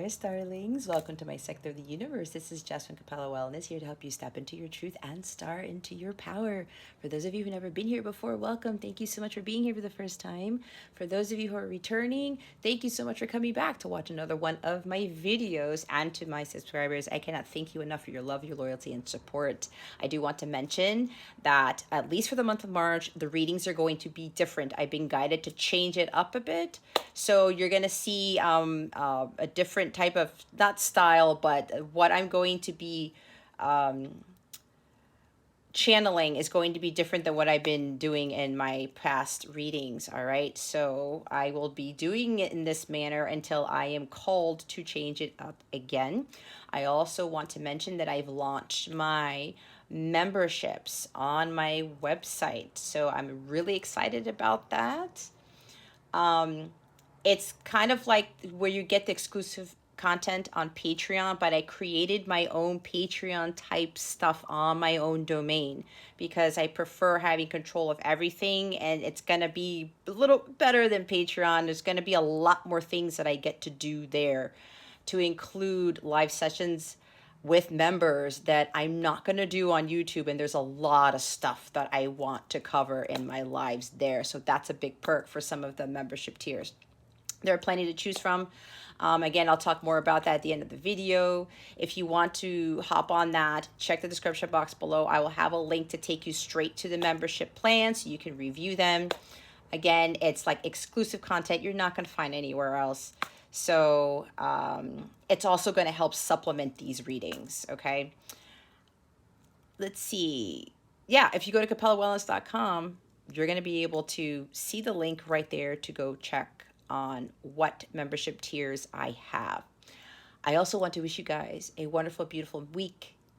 starlings. Welcome to my sector of the universe. This is Jess from Capella Wellness, here to help you step into your truth and star into your power. For those of you who've never been here before, welcome. Thank you so much for being here for the first time. For those of you who are returning, thank you so much for coming back to watch another one of my videos. And to my subscribers, I cannot thank you enough for your love, your loyalty, and support. I do want to mention that at least for the month of March, the readings are going to be different. I've been guided to change it up a bit. So you're going to see a different type of, not style, but what I'm going to be channeling is going to be different than what I've been doing in my past readings. All right. So I will be doing it in this manner until I am called to change it up again. I also want to mention that I've launched my memberships on my website. So I'm really excited about that. It's kind of like where you get the exclusive content on Patreon, but I created my own Patreon type stuff on my own domain because I prefer having control of everything, and it's going to be a little better than Patreon. There's going to be a lot more things that I get to do there, to include live sessions with members that I'm not going to do on YouTube. And there's a lot of stuff that I want to cover in my lives there. So that's a big perk for some of the membership tiers. There are plenty to choose from. Again, I'll talk more about that at the end of the video. If you want to hop on that, check the description box below. I will have a link to take you straight to the membership plan so you can review them. Again, it's like exclusive content you're not going to find anywhere else. So it's also going to help supplement these readings, okay? Let's see. Yeah, if you go to capellawellness.com, you're going to be able to see the link right there to go check on what membership tiers I have. I also want to wish you guys a wonderful, beautiful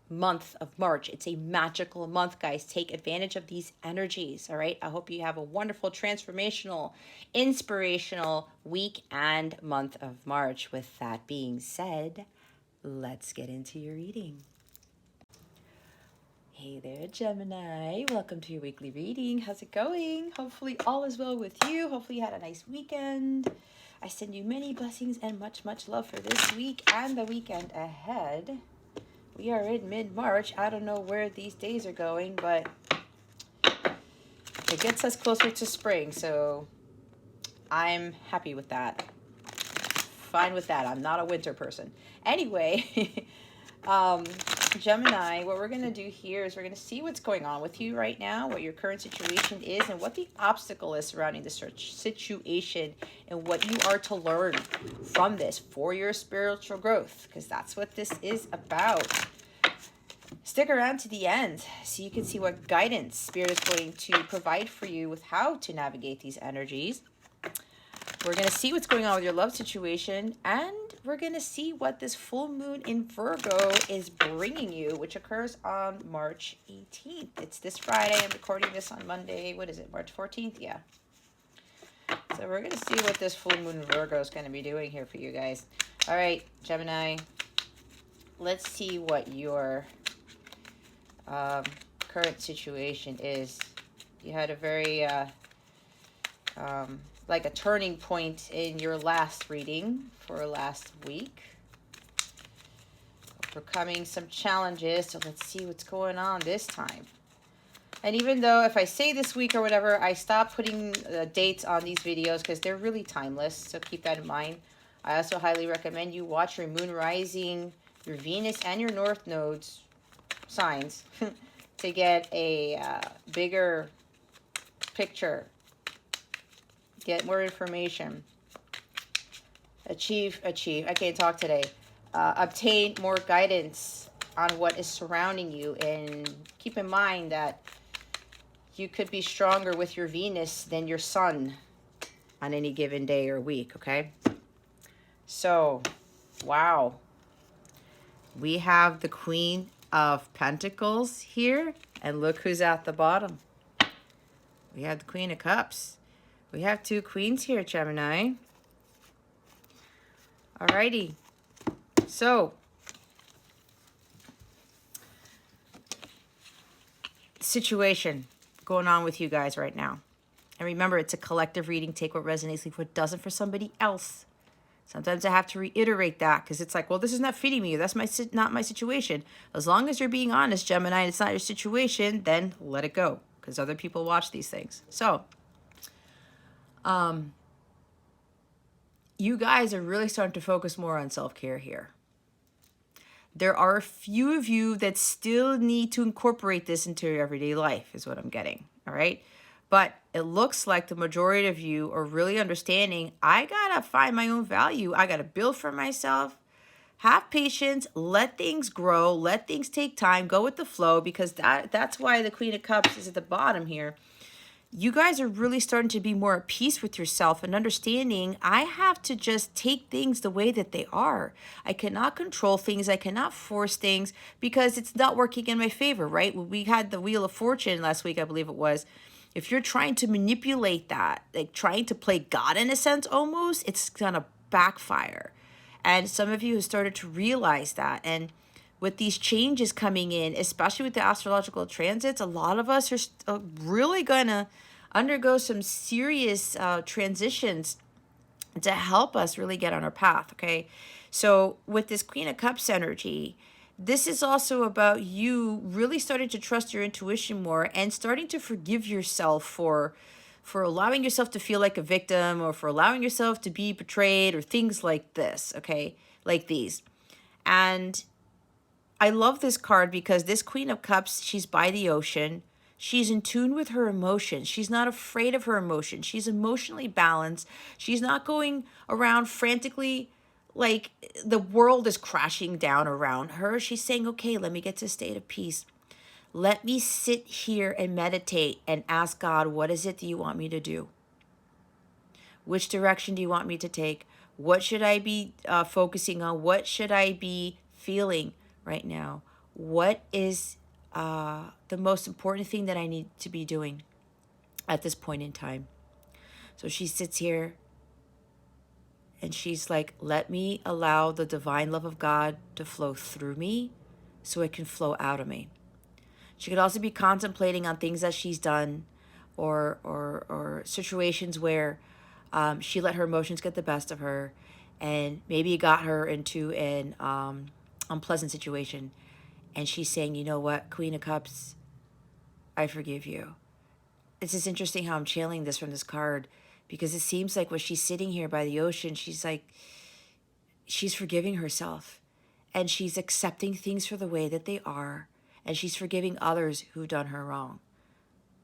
month of March. It's a magical month, guys. Take advantage of these energies, all right? I hope you have a wonderful, transformational, inspirational week and month of March. With that being said, let's get into your reading. Hey there, Gemini. Welcome to your weekly reading. How's it going? Hopefully all is well with you. Hopefully you had a nice weekend. I send you many blessings and much, much love for this week and the weekend ahead. We are in mid-March. I don't know where these days are going, but it gets us closer to spring, so I'm happy with that. Fine with that. I'm not a winter person. Anyway, Gemini, what we're going to do here is we're going to see what's going on with you right now, what your current situation is, and what the obstacle is surrounding the situation, and what you are to learn from this for your spiritual growth, because that's what this is about. Stick around to the end so you can see what guidance Spirit is going to provide for you with how to navigate these energies. We're going to see what's going on with your love situation, and we're going to see what this full moon in Virgo is bringing you, which occurs on March 18th. It's this Friday. I'm recording this on Monday. What is it, March 14th? Yeah. So we're going to see what this full moon in Virgo is going to be doing here for you guys. All right, Gemini, let's see what your current situation is. You had a very... like a turning point in your last reading for last week. Overcoming some challenges, so let's see what's going on this time. And even though if I say this week or whatever, I stop putting dates on these videos because they're really timeless, so keep that in mind. I also highly recommend you watch your moon rising, your Venus, and your North nodes signs to get a bigger picture. Get more information. Achieve. I can't talk today. Obtain more guidance on what is surrounding you. And keep in mind that you could be stronger with your Venus than your Sun on any given day or week, okay? So, wow. We have the Queen of Pentacles here. And look who's at the bottom. We have the Queen of Cups. We have two queens here, Gemini. Alrighty. So, situation going on with you guys right now. And remember, it's a collective reading. Take what resonates, leave what doesn't for somebody else. Sometimes I have to reiterate that because it's like, well, this is not fitting me. That's not my situation. As long as you're being honest, Gemini, and it's not your situation, then let it go because other people watch these things. So, you guys are really starting to focus more on self-care here. There are a few of you that still need to incorporate this into your everyday life, is what I'm getting. All right. But it looks like the majority of you are really understanding, I got to find my own value. I got to build for myself. Have patience, let things grow, let things take time, go with the flow, because that's why the Queen of Cups is at the bottom here. You guys are really starting to be more at peace with yourself and understanding I have to just take things the way that they are. I cannot control things. I cannot force things because it's not working in my favor, right? We had the Wheel of Fortune last week, I believe it was. If you're trying to manipulate that, like trying to play God in a sense almost, it's going to backfire. And some of you have started to realize that. And with these changes coming in, especially with the astrological transits, a lot of us are really going to undergo some serious transitions to help us really get on our path, okay? So with this Queen of Cups energy, this is also about you really starting to trust your intuition more and starting to forgive yourself for allowing yourself to feel like a victim or for allowing yourself to be betrayed or things like this, okay? Like these. And I love this card because this Queen of Cups, she's by the ocean. She's in tune with her emotions. She's not afraid of her emotions. She's emotionally balanced. She's not going around frantically like the world is crashing down around her. She's saying, okay, let me get to a state of peace. Let me sit here and meditate and ask God, what is it that you want me to do? Which direction do you want me to take? What should I be focusing on? What should I be feeling right now? What is the most important thing that I need to be doing at this point in time? So she sits here and she's like, let me allow the divine love of God to flow through me so it can flow out of me. She could also be contemplating on things that she's done or situations where she let her emotions get the best of her and maybe it got her into an unpleasant situation. And she's saying, you know what, Queen of Cups, I forgive you. It's just interesting how I'm channeling this from this card because it seems like when she's sitting here by the ocean, she's like, she's forgiving herself and she's accepting things for the way that they are. And she's forgiving others who've done her wrong.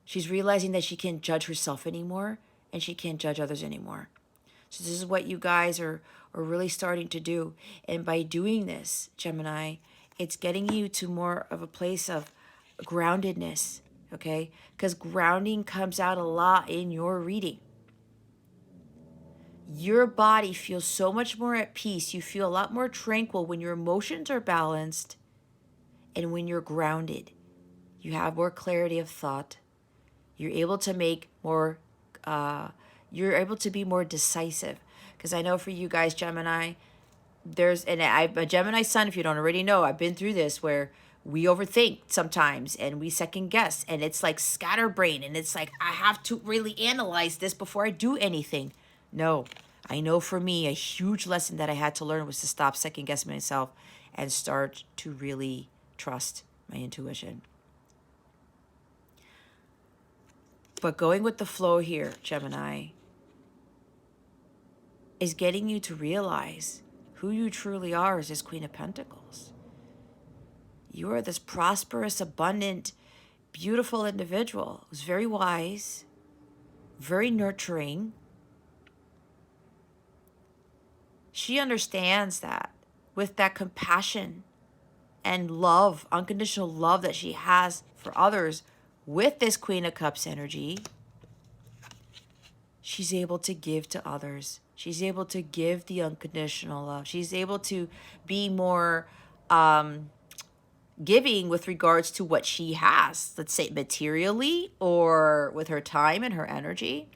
She's realizing that she can't judge herself anymore and she can't judge others anymore. So this is what you guys are really starting to do. And by doing this, Gemini, it's getting you to more of a place of groundedness, okay? Because grounding comes out a lot in your reading. Your body feels so much more at peace. You feel a lot more tranquil when your emotions are balanced and when you're grounded. You have more clarity of thought. You're able to make more, you're able to be more decisive. Because I know for you guys, Gemini, I'm a Gemini sun, if you don't already know, I've been through this where we overthink sometimes and we second guess and it's like scatterbrain and it's like, I have to really analyze this before I do anything. No, I know for me, a huge lesson that I had to learn was to stop second guessing myself and start to really trust my intuition. But going with the flow here, Gemini, is getting you to realize who you truly are as this Queen of Pentacles. You are this prosperous, abundant, beautiful individual who's very wise, very nurturing. She understands that with that compassion and love, unconditional love that she has for others with this Queen of Cups energy, she's able to give to others. She's able to give the unconditional love. She's able to be more giving with regards to what she has, let's say materially or with her time and her energy.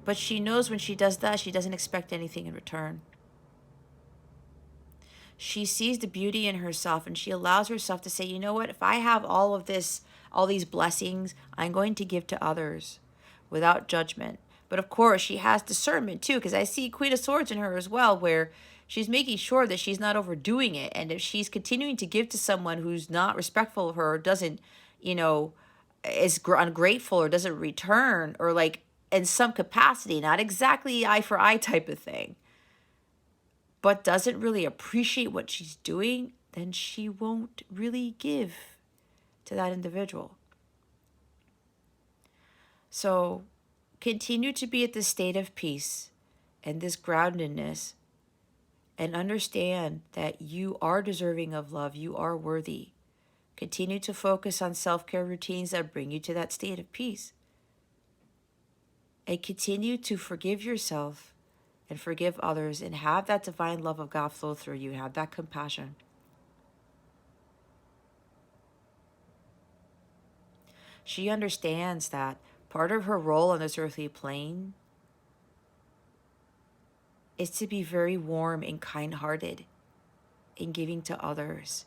But she knows when she does that, she doesn't expect anything in return. She sees the beauty in herself and she allows herself to say, you know what, if I have all these blessings, I'm going to give to others without judgment. But of course, she has discernment too, because I see Queen of Swords in her as well, where she's making sure that she's not overdoing it. And if she's continuing to give to someone who's not respectful of her, or doesn't, you know, is ungrateful or doesn't return, or like in some capacity, not exactly eye for eye type of thing, but doesn't really appreciate what she's doing, then she won't really give to that individual. So continue to be at this state of peace and this groundedness, and understand that you are deserving of love. You are worthy. Continue to focus on self-care routines that bring you to that state of peace. And continue to forgive yourself and forgive others, and have that divine love of God flow through you. Have that compassion. She understands that part of her role on this earthly plane is to be very warm and kind-hearted in giving to others.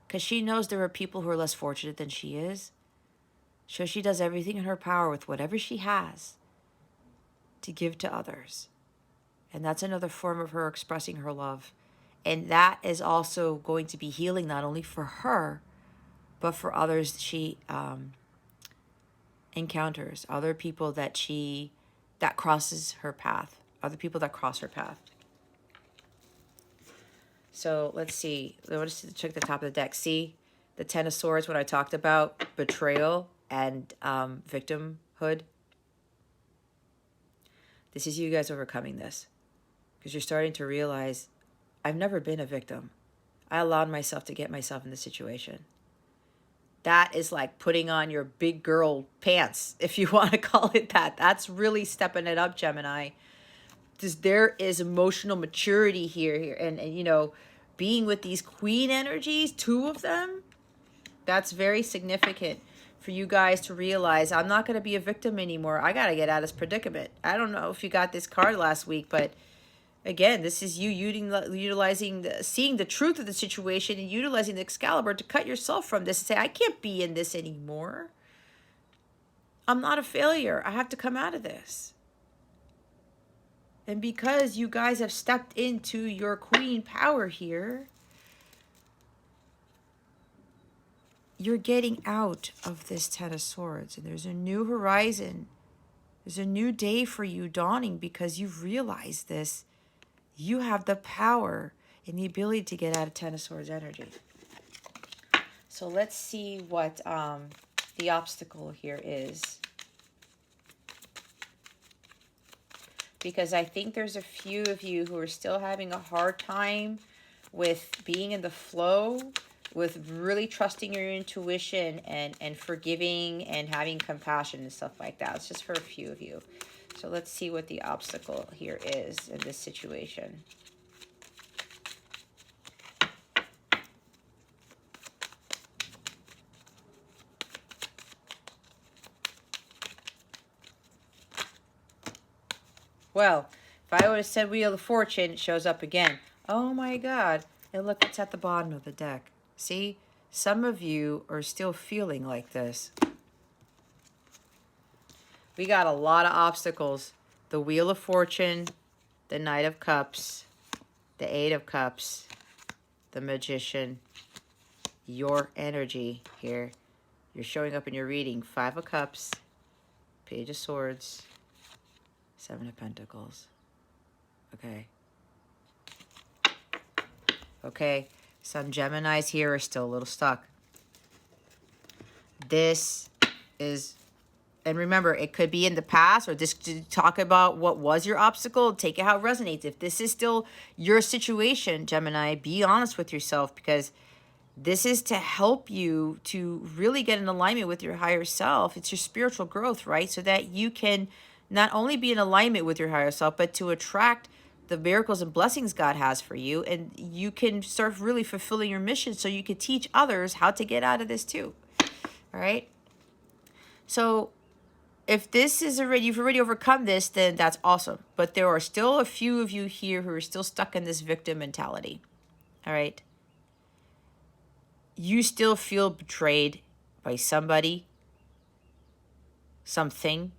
Because she knows there are people who are less fortunate than she is. So she does everything in her power with whatever she has to give to others. And that's another form of her expressing her love. And that is also going to be healing, not only for her, but for others she encounters, other people that crosses her path, other people that cross her path. So let's see. Let's check the top of the deck. See the Ten of Swords when I talked about betrayal and victimhood. This is you guys overcoming this, because you're starting to realize, I've never been a victim. I allowed myself to get myself in this situation. That is like putting on your big girl pants, if you want to call it that. That's really stepping it up, Gemini. There is emotional maturity here, and you know, being with these queen energies, 2 of them, that's very significant for you guys to realize, I'm not going to be a victim anymore. I got to get out of this predicament. I don't know if you got this card last week, but again, this is you utilizing, seeing the truth of the situation and utilizing the Excalibur to cut yourself from this and say, I can't be in this anymore. I'm not a failure. I have to come out of this. And because you guys have stepped into your queen power here, you're getting out of this Ten of Swords. And there's a new horizon. There's a new day for you dawning, because you've realized this. You have the power and the ability to get out of Ten of Swords energy. So let's see what the obstacle here is. Because I think there's a few of you who are still having a hard time with being in the flow, with really trusting your intuition and forgiving and having compassion and stuff like that. It's just for a few of you. So let's see what the obstacle here is in this situation. Well, if I would have said Wheel of Fortune, it shows up again. Oh my God. And look, it's at the bottom of the deck. See? Some of you are still feeling like this. We got a lot of obstacles. The Wheel of Fortune, the Knight of Cups, the Eight of Cups, the Magician, your energy here. You're showing up in your reading. 5 of Cups, Page of Swords, 7 of Pentacles. Okay. Okay. Some Geminis here are still a little stuck. This is, and remember, it could be in the past, or just to talk about what was your obstacle. Take it how it resonates. If this is still your situation, Gemini, be honest with yourself, because this is to help you to really get in alignment with your higher self. It's your spiritual growth, right? So that you can not only be in alignment with your higher self, but to attract the miracles and blessings God has for you. And you can start really fulfilling your mission, so you can teach others how to get out of this too. All right. So if this is already, you've already overcome this, then that's awesome. But there are still a few of you here who are still stuck in this victim mentality. All right. You still feel betrayed by somebody, something.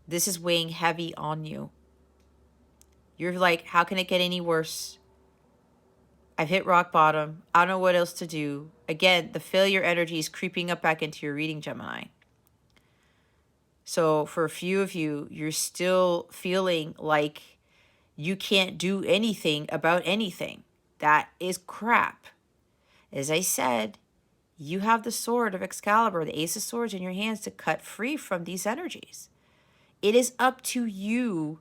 This is weighing heavy on you. You're like, how can it get any worse? I've hit rock bottom. I don't know what else to do. Again, the failure energy is creeping up back into your reading, Gemini. So for a few of you, you're still feeling like you can't do anything about anything. That is crap. As I said, you have the sword of Excalibur, the Ace of Swords in your hands to cut free from these energies. It is up to you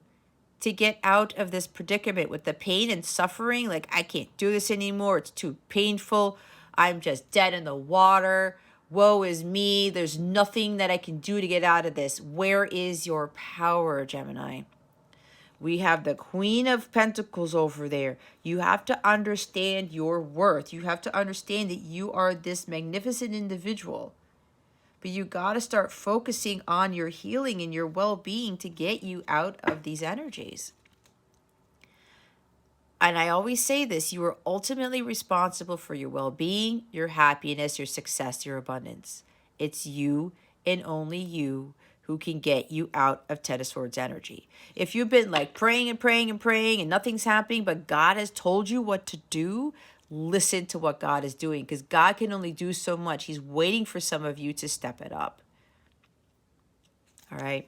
to get out of this predicament with the pain and suffering. Like, I can't do this anymore. It's too painful. I'm just dead in the water. Woe is me. There's nothing that I can do to get out of this. Where is your power, Gemini? We have the Queen of Pentacles over there. You have to understand your worth. You have to understand that you are this magnificent individual. But you got to start focusing on your healing and your well-being to get you out of these energies. And I always say this, you are ultimately responsible for your well-being, your happiness, your success, your abundance. It's you and only you who can get you out of Ten of Swords energy. If you've been like praying and praying and praying and nothing's happening, but God has told you what to do, listen to what God is doing, because God can only do so much. He's waiting for some of you to step it up. All right?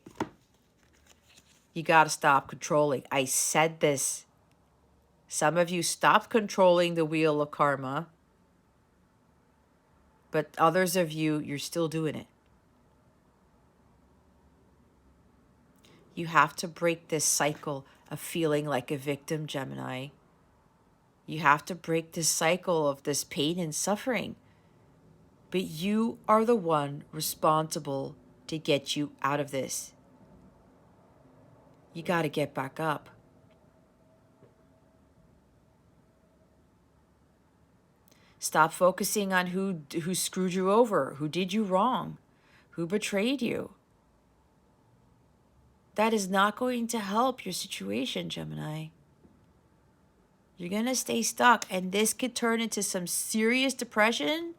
You got to stop controlling. I said this. Some of you stopped controlling the wheel of karma, but others of you, you're still doing it. You have to break this cycle of feeling like a victim, Gemini. You have to break this cycle of this pain and suffering. But you are the one responsible to get you out of this. You got to get back up. Stop focusing on who screwed you over, who did you wrong, who betrayed you. That is not going to help your situation, Gemini. You're going to stay stuck, and this could turn into some serious depression.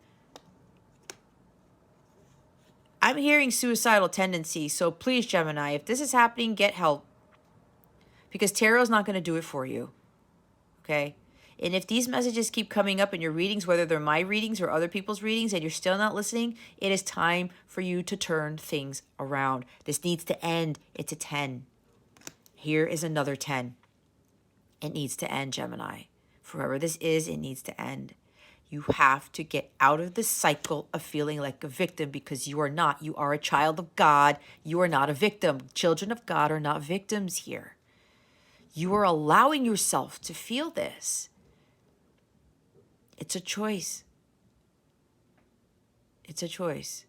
I'm hearing suicidal tendencies, so please, Gemini, if this is happening, get help. Because tarot is not going to do it for you, okay? And if these messages keep coming up in your readings, whether they're my readings or other people's readings, and you're still not listening, it is time for you to turn things around. This needs to end. It's a 10. Here is another 10. It needs to end, Gemini. Forever this is, it needs to end. You have to get out of the cycle of feeling like a victim, because you are not. You are a child of God. You are not a victim. Children of God are not victims here. You are allowing yourself to feel this. It's a choice. It's a choice.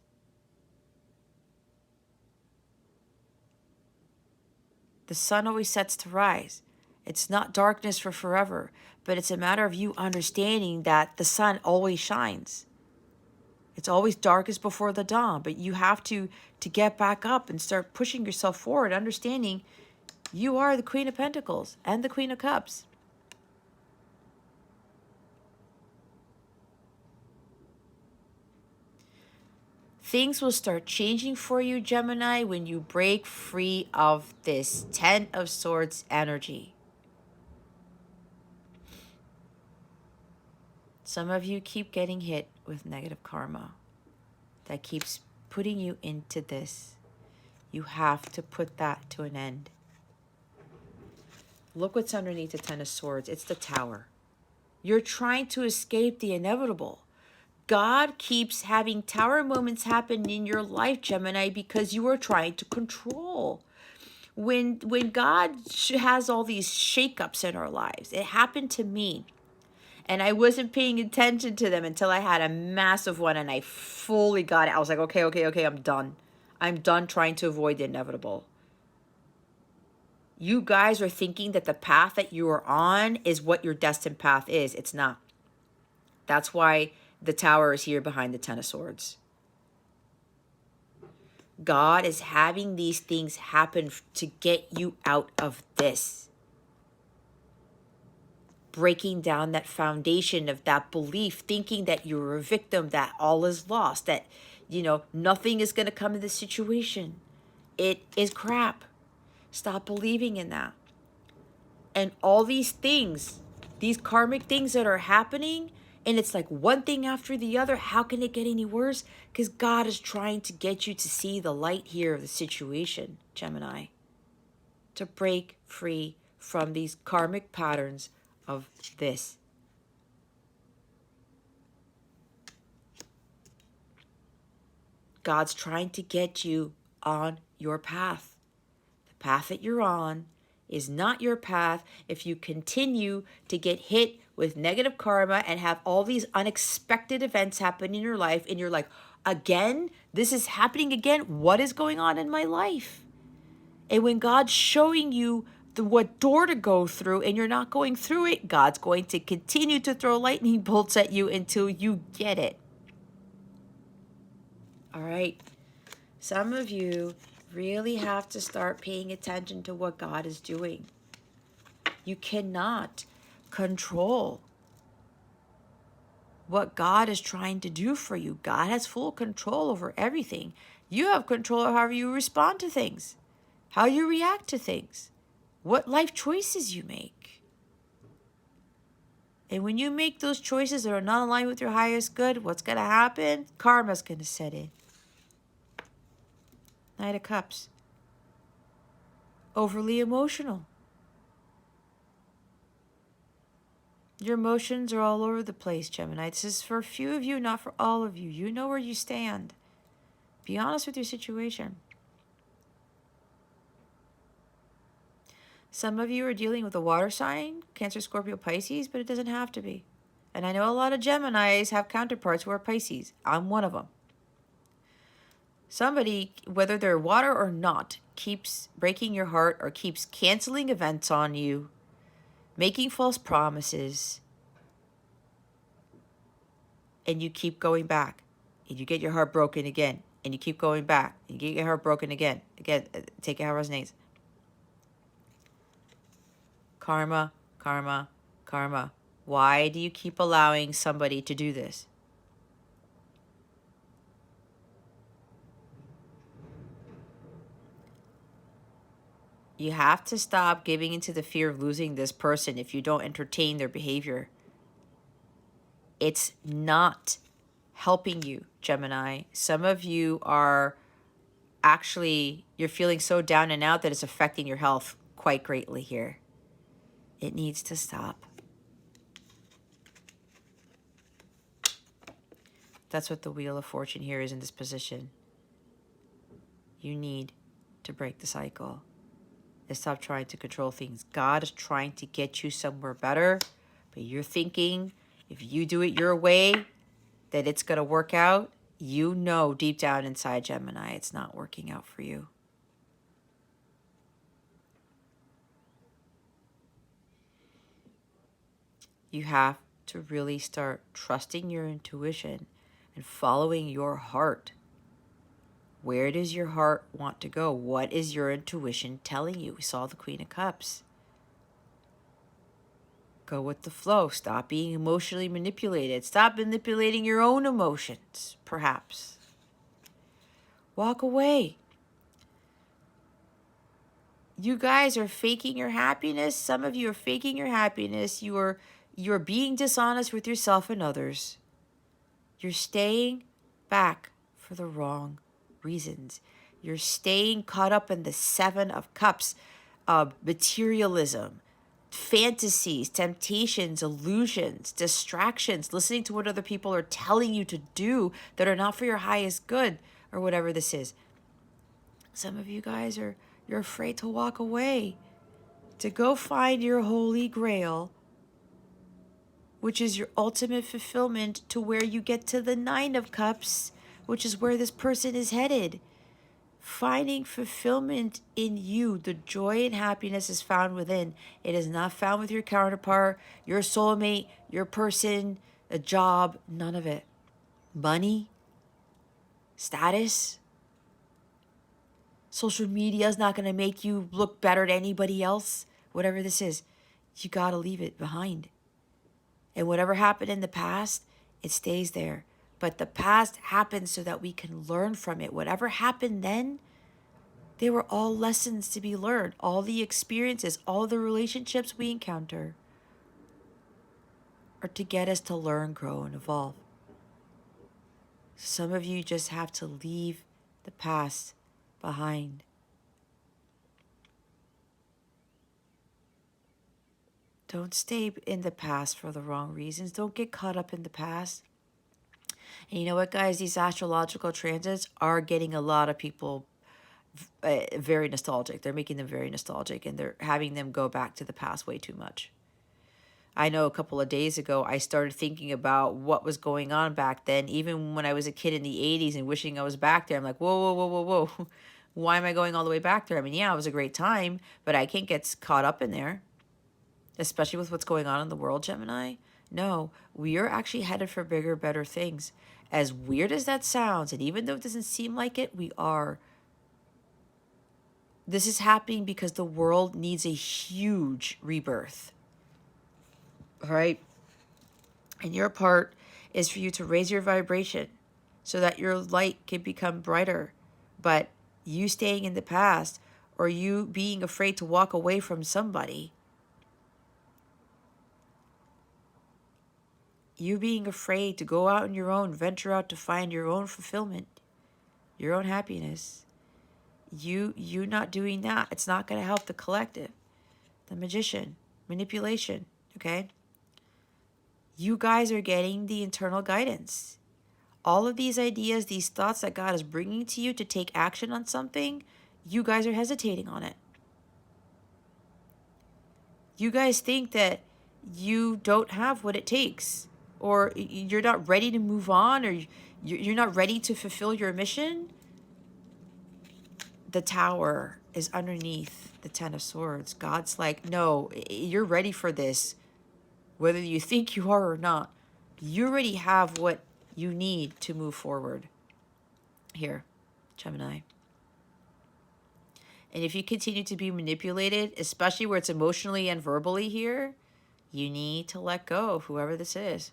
The sun always sets to rise. It's not darkness for forever, but it's a matter of you understanding that the sun always shines. It's always darkest before the dawn, but you have to get back up and start pushing yourself forward, understanding you are the Queen of Pentacles and the Queen of Cups. Things will start changing for you, Gemini, when you break free of this Ten of Swords energy. Some of you keep getting hit with negative karma that keeps putting you into this. You have to put that to an end. Look what's underneath the Ten of Swords. It's the Tower. You're trying to escape the inevitable. God keeps having tower moments happen in your life, Gemini, because you are trying to control. When God has all these shakeups in our lives, it happened to me. And I wasn't paying attention to them until I had a massive one and I fully got it. I was like, okay, I'm done. I'm done trying to avoid the inevitable. You guys are thinking that the path that you are on is what your destined path is. It's not. That's why the Tower is here behind the Ten of Swords. God is having these things happen to get you out of this. Breaking down that foundation of that belief, thinking that you're a victim, that all is lost, that, nothing is going to come in this situation. It is crap. Stop believing in that. And all these things, these karmic things that are happening, and it's like one thing after the other. How can it get any worse? Because God is trying to get you to see the light here of the situation, Gemini. To break free from these karmic patterns of this. God's trying to get you on your path. The path that you're on is not your path if you continue to get hit with negative karma and have all these unexpected events happen in your life, and you're like, again? This is happening again? What is going on in my life? And when God's showing you what door to go through and you're not going through it, God's going to continue to throw lightning bolts at you until you get it. All right? Some of you really have to start paying attention to what God is doing. You cannot control what God is trying to do for you. God has full control over everything. You have control of how you respond to things, how you react to things, what life choices you make. And when you make those choices that are not aligned with your highest good, what's going to happen? Karma's going to set in. Knight of Cups. Overly emotional. Your emotions are all over the place, Gemini. This is for a few of you, not for all of you. You know where you stand. Be honest with your situation. Some of you are dealing with a water sign, Cancer, Scorpio, Pisces, but it doesn't have to be. And I know a lot of Geminis have counterparts who are Pisces. I'm one of them. Somebody, whether they're water or not, keeps breaking your heart or keeps canceling events on you, making false promises, and you keep going back, and you get your heart broken again, and you keep going back, and you get your heart broken again. Again, take it how it resonates. Karma, karma, karma. Why do you keep allowing somebody to do this? You have to stop giving into the fear of losing this person if you don't entertain their behavior. It's not helping you, Gemini. Some of you are actually, you're feeling so down and out that it's affecting your health quite greatly here. It needs to stop. That's what the Wheel of Fortune here is in this position. You need to break the cycle and stop trying to control things. God is trying to get you somewhere better, but you're thinking if you do it your way, that it's going to work out. You know deep down inside, Gemini, it's not working out for you. You have to really start trusting your intuition and following your heart. Where does your heart want to go? What is your intuition telling you? We saw the Queen of Cups. Go with the flow. Stop being emotionally manipulated. Stop manipulating your own emotions, perhaps. Walk away. You guys are faking your happiness. Some of you are faking your happiness. You're being dishonest with yourself and others. You're staying back for the wrong reasons. You're staying caught up in the Seven of Cups, materialism, fantasies, temptations, illusions, distractions, listening to what other people are telling you to do that are not for your highest good, or whatever this is. Some of you guys you're afraid to walk away, to go find your holy grail, which is your ultimate fulfillment, to where you get to the Nine of Cups, which is where this person is headed. Finding fulfillment in you, the joy and happiness is found within. It is not found with your counterpart, your soulmate, your person, a job, none of it. Money, status, social media is not going to make you look better to anybody else. Whatever this is, you got to leave it behind. And whatever happened in the past, it stays there. But the past happens so that we can learn from it. Whatever happened then, They were all lessons to be learned. All the experiences, all the relationships we encounter are to get us to learn, grow, and evolve. Some of you just have to leave the past behind. Don't stay in the past for the wrong reasons. Don't get caught up in the past. And you know what, guys? These astrological transits are getting a lot of people very nostalgic. They're making them very nostalgic, and they're having them go back to the past way too much. I know a couple of days ago, I started thinking about what was going on back then, even when I was a kid in the 80s and wishing I was back there. I'm like, whoa, whoa, whoa, whoa, whoa. Why am I going all the way back there? I mean, yeah, it was a great time, but I can't get caught up in there, especially with what's going on in the world, Gemini. No, we are actually headed for bigger, better things. As weird as that sounds, and even though it doesn't seem like it, we are. This is happening because the world needs a huge rebirth. All right? And your part is for you to raise your vibration so that your light can become brighter. But you staying in the past, or you being afraid to walk away from somebody, you being afraid to go out on your own, venture out to find your own fulfillment, your own happiness, you not doing that, it's not going to help the collective. The Magician, manipulation, okay? You guys are getting the internal guidance. All of these ideas, these thoughts that God is bringing to you to take action on something, you guys are hesitating on it. You guys think that you don't have what it takes, or you're not ready to move on, or you're not ready to fulfill your mission. The Tower is underneath the Ten of Swords. God's like, no, you're ready for this. Whether you think you are or not, you already have what you need to move forward. Here, Gemini. And if you continue to be manipulated, especially where it's emotionally and verbally here, you need to let go of whoever this is.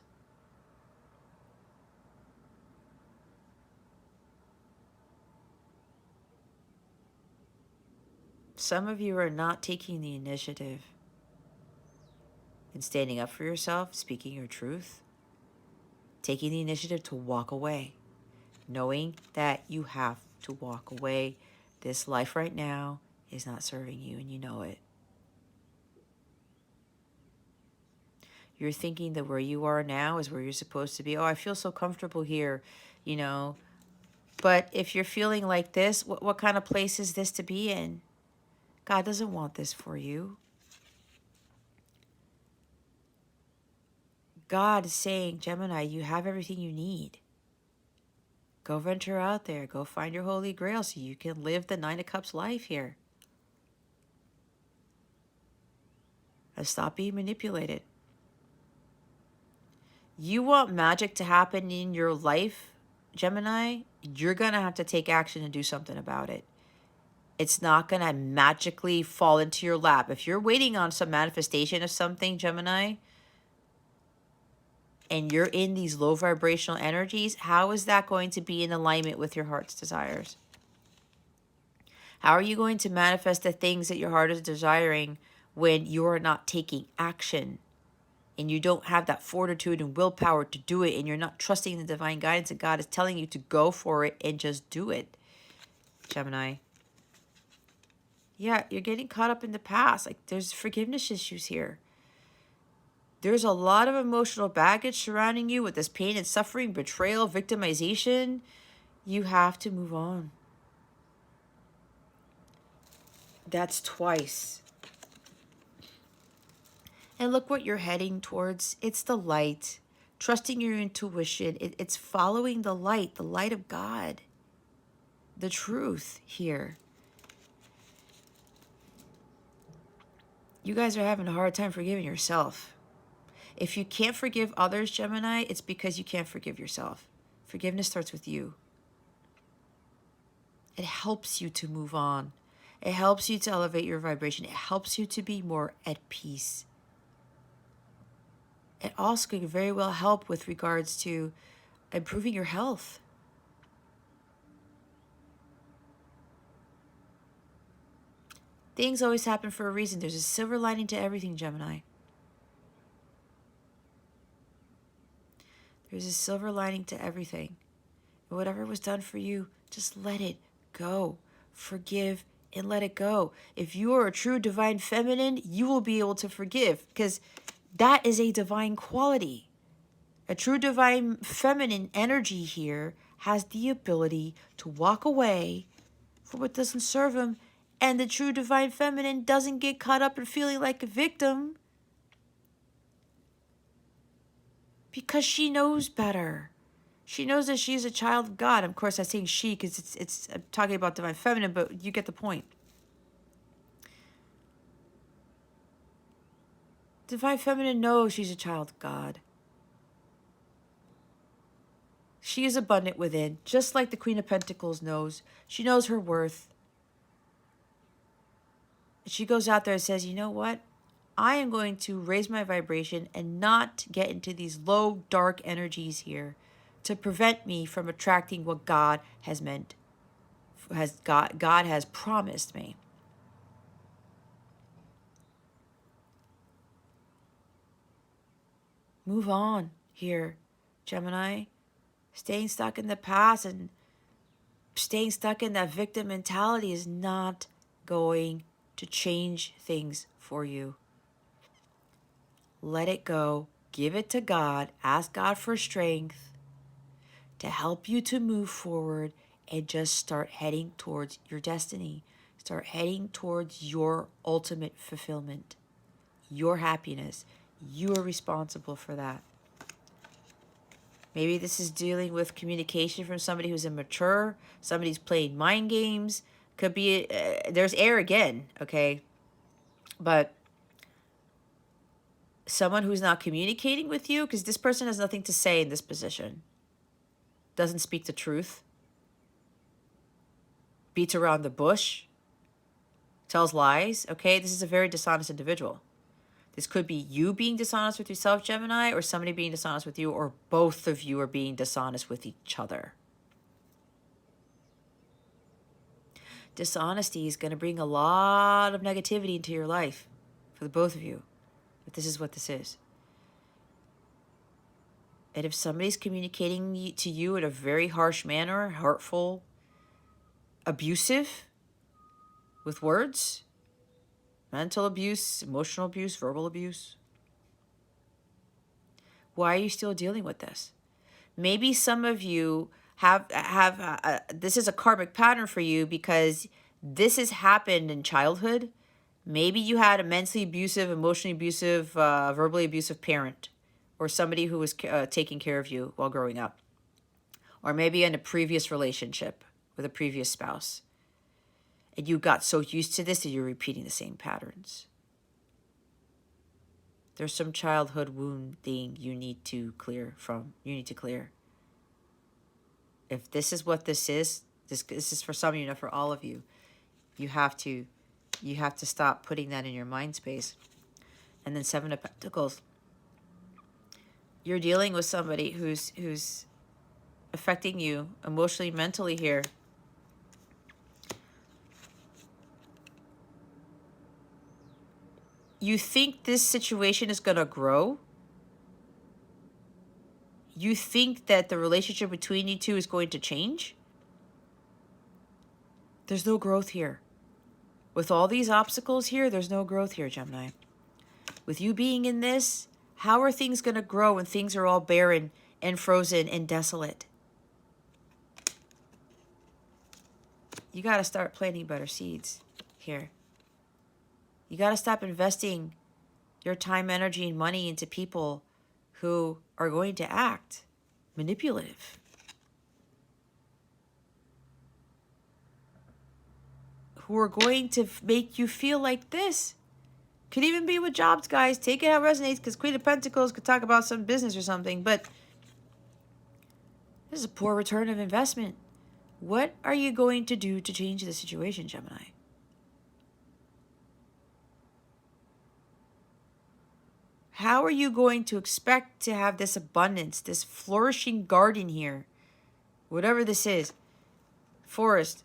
Some of you are not taking the initiative in standing up for yourself, speaking your truth, taking the initiative to walk away, knowing that you have to walk away. This life right now is not serving you, and you know it. You're thinking that where you are now is where you're supposed to be. Oh, I feel so comfortable here, you know. But if you're feeling like this, what kind of place is this to be in? God doesn't want this for you. God is saying, Gemini, you have everything you need. Go venture out there. Go find your holy grail so you can live the Nine of Cups life here. And stop being manipulated. You want magic to happen in your life, Gemini? You're going to have to take action and do something about it. It's not going to magically fall into your lap. If you're waiting on some manifestation of something, Gemini, and you're in these low vibrational energies, how is that going to be in alignment with your heart's desires? How are you going to manifest the things that your heart is desiring when you are not taking action? And you don't have that fortitude and willpower to do it, and you're not trusting the divine guidance that God is telling you to go for it and just do it, Gemini. Yeah, you're getting caught up in the past. Like, there's forgiveness issues here. There's a lot of emotional baggage surrounding you with this pain and suffering, betrayal, victimization. You have to move on. That's twice. And look what you're heading towards. It's the light. Trusting your intuition. It's following the light of God. The truth here. You guys are having a hard time forgiving yourself. If you can't forgive others, Gemini, it's because you can't forgive yourself. Forgiveness starts with you. It helps you to move on. It helps you to elevate your vibration. It helps you to be more at peace. It also could very well help with regards to improving your health. Things always happen for a reason. There's a silver lining to everything, Gemini. There's a silver lining to everything. And whatever was done for you, just let it go. Forgive and let it go. If you are a true divine feminine, you will be able to forgive, because that is a divine quality. A true divine feminine energy here has the ability to walk away from what doesn't serve him, and the true divine feminine doesn't get caught up in feeling like a victim because she knows better. She knows that she's a child of God. Of course, I'm saying she because it's I'm talking about divine feminine, but you get the point. Divine feminine knows she's a child of God. She is abundant within, just like the Queen of Pentacles knows. She knows her worth. She goes out there and says, you know what? I am going to raise my vibration and not get into these low, dark energies here to prevent me from attracting what God has meant, God has promised me. Move on here, Gemini. Staying stuck in the past and staying stuck in that victim mentality is not going to change things for you. Let it go. Give it to God. Ask God for strength to help you to move forward and just start heading towards your destiny. Start heading towards your ultimate fulfillment, your happiness. You are responsible for that. Maybe this is dealing with communication from somebody who's immature, somebody's playing mind games. Could be, there's air again, okay? But someone who's not communicating with you, because this person has nothing to say in this position, doesn't speak the truth, beats around the bush, tells lies, okay? This is a very dishonest individual. This could be you being dishonest with yourself, Gemini, or somebody being dishonest with you, or both of you are being dishonest with each other. Dishonesty is going to bring a lot of negativity into your life for the both of you. But this is what this is. And if somebody's communicating to you in a very harsh manner, hurtful, abusive, with words, mental abuse, emotional abuse, verbal abuse, why are you still dealing with this? Maybe some of you have this is a karmic pattern for you because this has happened in childhood. Maybe you had a mentally abusive, emotionally abusive, verbally abusive parent, or somebody who was taking care of you while growing up. Or maybe in a previous relationship with a previous spouse. And you got so used to this that you're repeating the same patterns. There's some childhood wounding you need to clear from. You need to clear. If this is what this is is for some of you, not for all of you. You have to stop putting that in your mind space. And then Seven of Pentacles. You're dealing with somebody who's affecting you emotionally, mentally here. You think this situation is going to grow. You think that the relationship between you two is going to change. There's no growth here. With all these obstacles here, there's no growth here, Gemini. With you being in this, how are things going to grow when things are all barren and frozen and desolate? You got to start planting better seeds here. You got to stop investing your time, energy, and money into people who are going to act manipulative. Who are going to make you feel like this. Could even be with jobs, guys. Take it how it resonates, because Queen of Pentacles could talk about some business or something, but this is a poor return of investment. What are you going to do to change the situation, Gemini? How are you going to expect to have this abundance, this flourishing garden here, whatever this is, forest,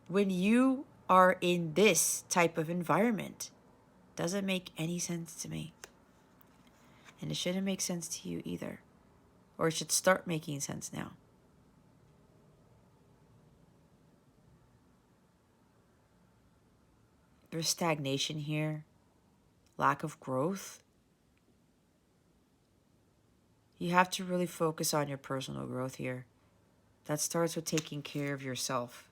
when you are in this type of environment. Doesn't make any sense to me. And it shouldn't make sense to you either. Or it should start making sense now. There's stagnation here, lack of growth. You have to really focus on your personal growth here. That starts with taking care of yourself,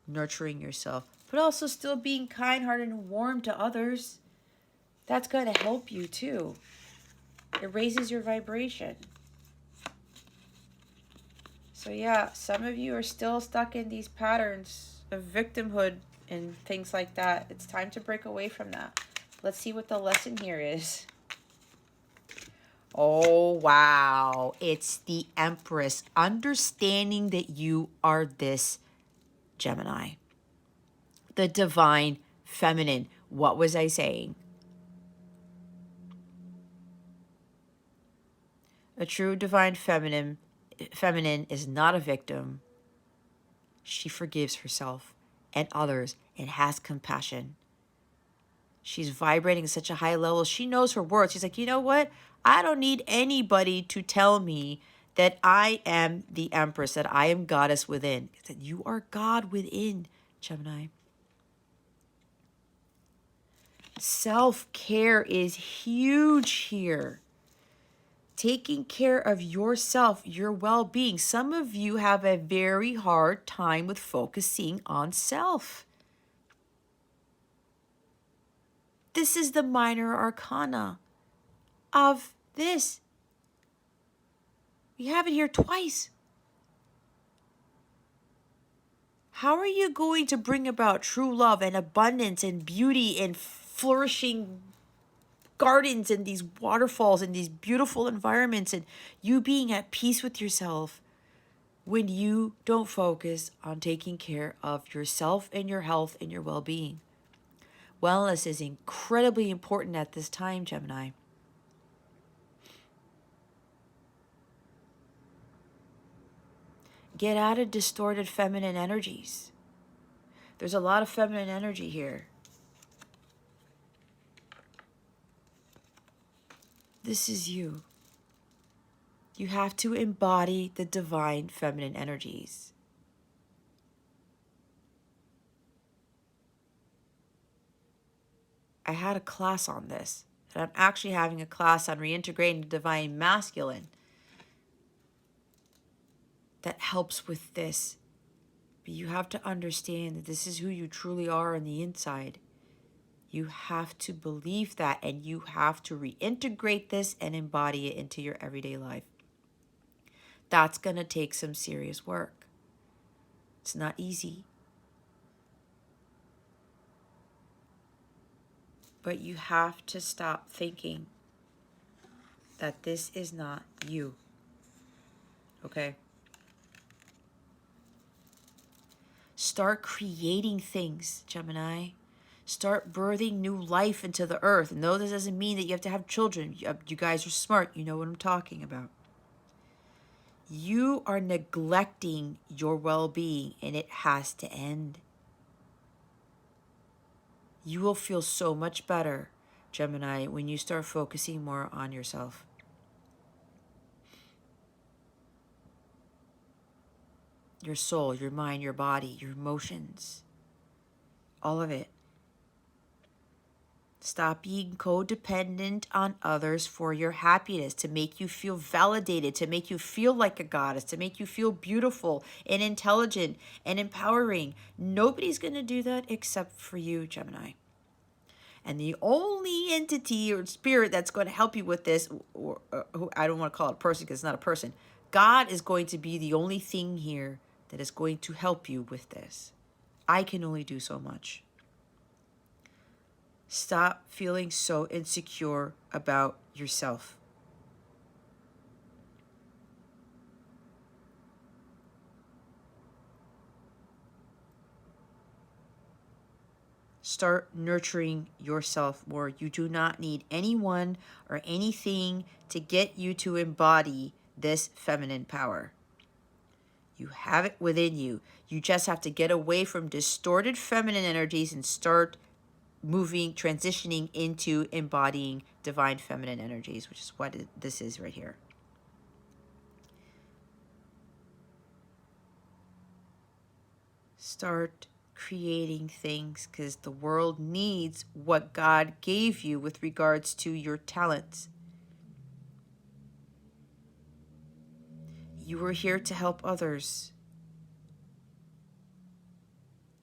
nurturing yourself, but also still being kind-hearted and warm to others. That's going to help you too. It raises your vibration. So yeah, some of you are still stuck in these patterns of victimhood and things like that. It's time to break away from that. Let's see what the lesson here is. Oh, wow. It's the Empress. Understanding that you are this Gemini. The divine feminine. What was I saying? A true divine feminine is not a victim. She forgives herself and others and has compassion. She's vibrating at such a high level. She knows her worth. She's like, you know what? I don't need anybody to tell me that I am the Empress, that I am goddess within. That you are God within, Gemini. Self-care is huge here. Taking care of yourself, your well-being. Some of you have a very hard time with focusing on self. This is the minor arcana of this. We have it here twice. How are you going to bring about true love and abundance and beauty and flourishing gardens and these waterfalls and these beautiful environments and you being at peace with yourself when you don't focus on taking care of yourself and your health and your well-being? Wellness is incredibly important at this time, Gemini. Get out of distorted feminine energies. There's a lot of feminine energy here. This is you. You have to embody the divine feminine energies. I had a class on this, and I'm actually having a class on reintegrating the divine masculine that helps with this. But you have to understand that this is who you truly are on the inside. You have to believe that, and you have to reintegrate this and embody it into your everyday life. That's going to take some serious work. It's not easy. But you have to stop thinking that this is not you. Okay? Start creating things, Gemini. Start birthing new life into the earth. No, this doesn't mean that you have to have children. You guys are smart. You know what I'm talking about. You are neglecting your well-being, and it has to end. You will feel so much better, Gemini, when you start focusing more on yourself. Your soul, your mind, your body, your emotions, all of it. Stop being codependent on others for your happiness, to make you feel validated, to make you feel like a goddess, to make you feel beautiful and intelligent and empowering. Nobody's going to do that except for you, Gemini. And the only entity or spirit that's going to help you with this, or who I don't want to call it a person because it's not a person, God is going to be the only thing here that is going to help you with this. I can only do so much. Stop feeling so insecure about yourself. Start nurturing yourself more. You do not need anyone or anything to get you to embody this feminine power. You have it within you. You just have to get away from distorted feminine energies and start moving, transitioning into embodying divine feminine energies, which is what this is right here. Start creating things because the world needs what God gave you with regards to your talents. You are here to help others.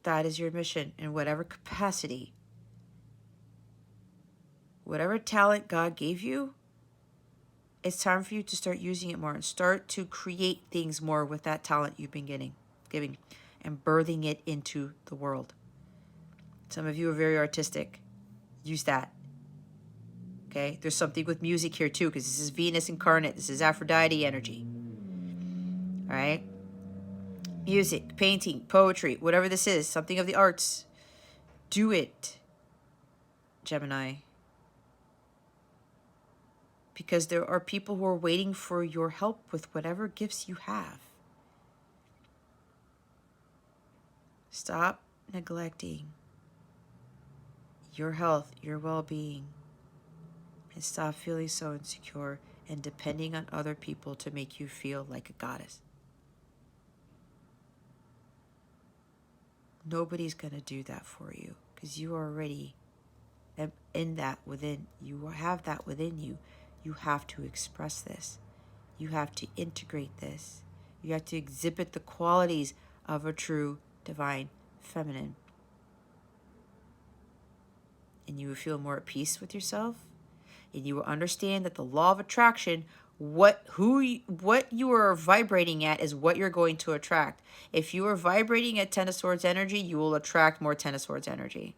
That is your mission in whatever capacity. Whatever talent God gave you, it's time for you to start using it more and start to create things more with that talent you've been giving and birthing it into the world. Some of you are very artistic. Use that. Okay? There's something with music here too, because this is Venus incarnate. This is Aphrodite energy. All right? Music, painting, poetry, whatever this is, something of the arts. Do it, Gemini. Because there are people who are waiting for your help with whatever gifts you have. Stop neglecting your health, your well-being, and stop feeling so insecure and depending on other people to make you feel like a goddess. Nobody's going to do that for you because you are already in that within. You have that within you. You have to express this. You have to integrate this. You have to exhibit the qualities of a true divine feminine. And you will feel more at peace with yourself. And you will understand that the law of attraction, what you are vibrating at is what you're going to attract. If you are vibrating at Ten of Swords energy, you will attract more Ten of Swords energy.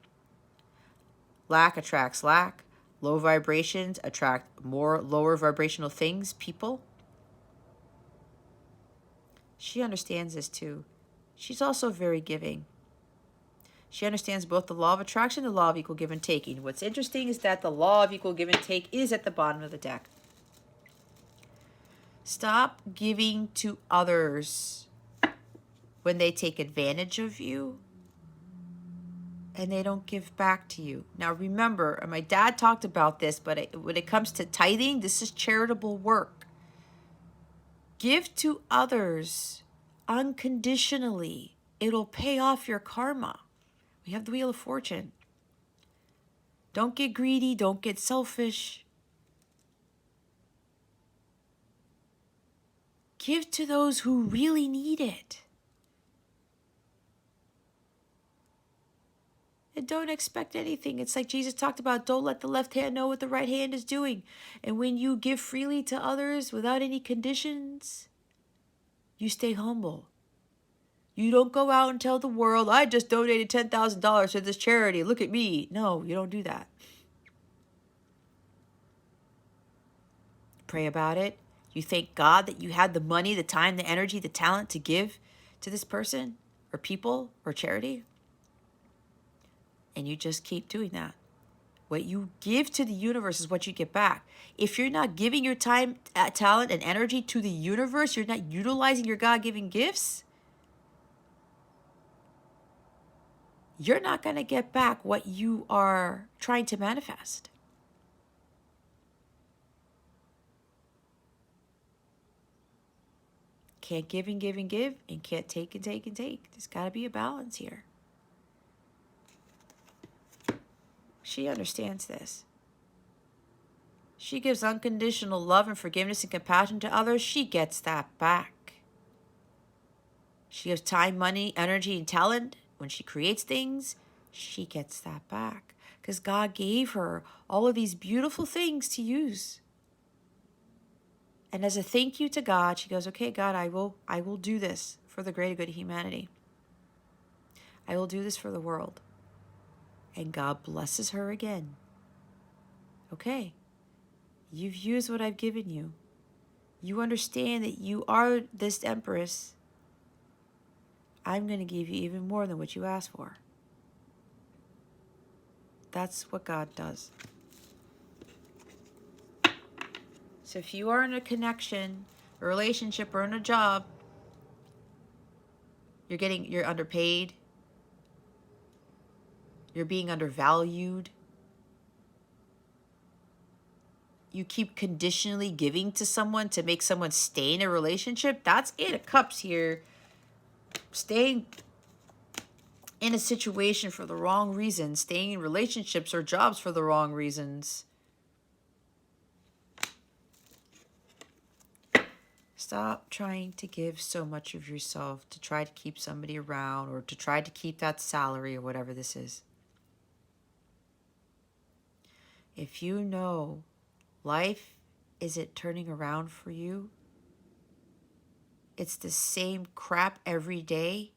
Lack attracts lack. Low vibrations attract more lower vibrational things, people. She understands this too. She's also very giving. She understands both the law of attraction and the law of equal give and taking. What's interesting is that the law of equal give and take is at the bottom of the deck. Stop giving to others when they take advantage of you and they don't give back to you. Now remember, my dad talked about this, but when it comes to tithing, this is charitable work. Give to others unconditionally. It'll pay off your karma. We have the Wheel of Fortune. Don't get greedy. Don't get selfish. Give to those who really need it. And don't expect anything. It's like Jesus talked about, don't let the left hand know what the right hand is doing. And when you give freely to others without any conditions, you stay humble. You don't go out and tell the world, I just donated $10,000 to this charity. Look at me. No, you don't do that. Pray about it. You thank God that you had the money, the time, the energy, the talent to give to this person or people or charity. And you just keep doing that. What you give to the universe is what you get back. If you're not giving your time, talent, and energy to the universe, you're not utilizing your God-given gifts, you're not going to get back what you are trying to manifest. Can't give and give and give, and can't take and take and take. There's got to be a balance here. She understands this. She gives unconditional love and forgiveness and compassion to others. She gets that back. She gives time, money, energy, and talent. When she creates things, she gets that back. Because God gave her all of these beautiful things to use. And as a thank you to God, she goes, okay, God, I will do this for the greater good of humanity. I will do this for the world. And God blesses her again. Okay, you've used what I've given you. You understand that you are this empress. I'm going to give you even more than what you asked for. That's what God does. So if you are in a connection, a relationship, or in a job You're underpaid. You're being undervalued. You keep conditionally giving to someone to make someone stay in a relationship. That's Eight of Cups here. Staying in a situation for the wrong reasons. Staying in relationships or jobs for the wrong reasons. Stop trying to give so much of yourself to try to keep somebody around or to try to keep that salary or whatever this is. If you know life isn't turning around for you, it's the same crap every day,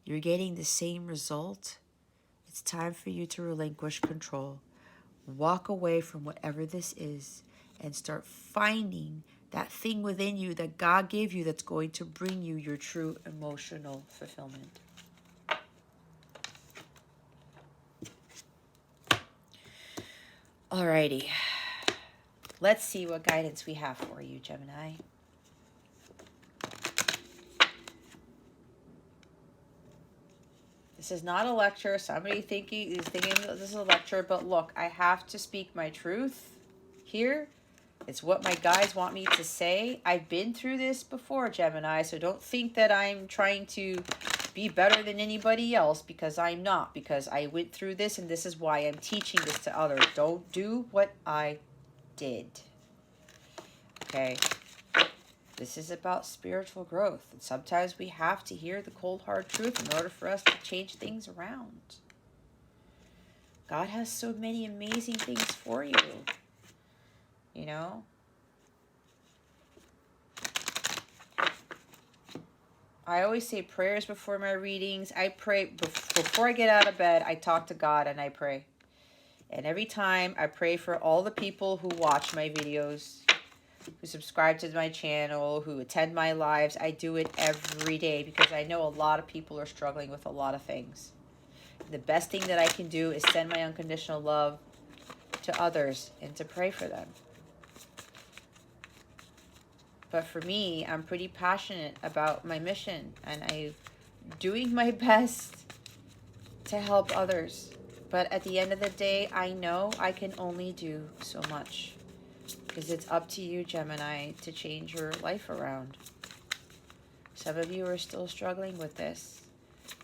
you're getting the same result, it's time for you to relinquish control. Walk away from whatever this is and start finding that thing within you that God gave you that's going to bring you your true emotional fulfillment. Alrighty. Let's see what guidance we have for you, Gemini. This is not a lecture. Somebody is thinking this is a lecture, but look, I have to speak my truth here. It's what my guides want me to say. I've been through this before, Gemini, so don't think that I'm trying to be better than anybody else, because I'm not, because I went through this and this is why I'm teaching this to others. Don't do what I did. Okay? This is about spiritual growth, and sometimes we have to hear the cold, hard truth in order for us to change things around. God has so many amazing things for you. You know? I always say prayers before my readings. I pray before I get out of bed. I talk to God and I pray. And every time I pray for all the people who watch my videos, who subscribe to my channel, who attend my lives. I do it every day because I know a lot of people are struggling with a lot of things. The best thing that I can do is send my unconditional love to others and to pray for them. But for me, I'm pretty passionate about my mission, and I'm doing my best to help others. But at the end of the day, I know I can only do so much, because it's up to you, Gemini, to change your life around. Some of you are still struggling with this.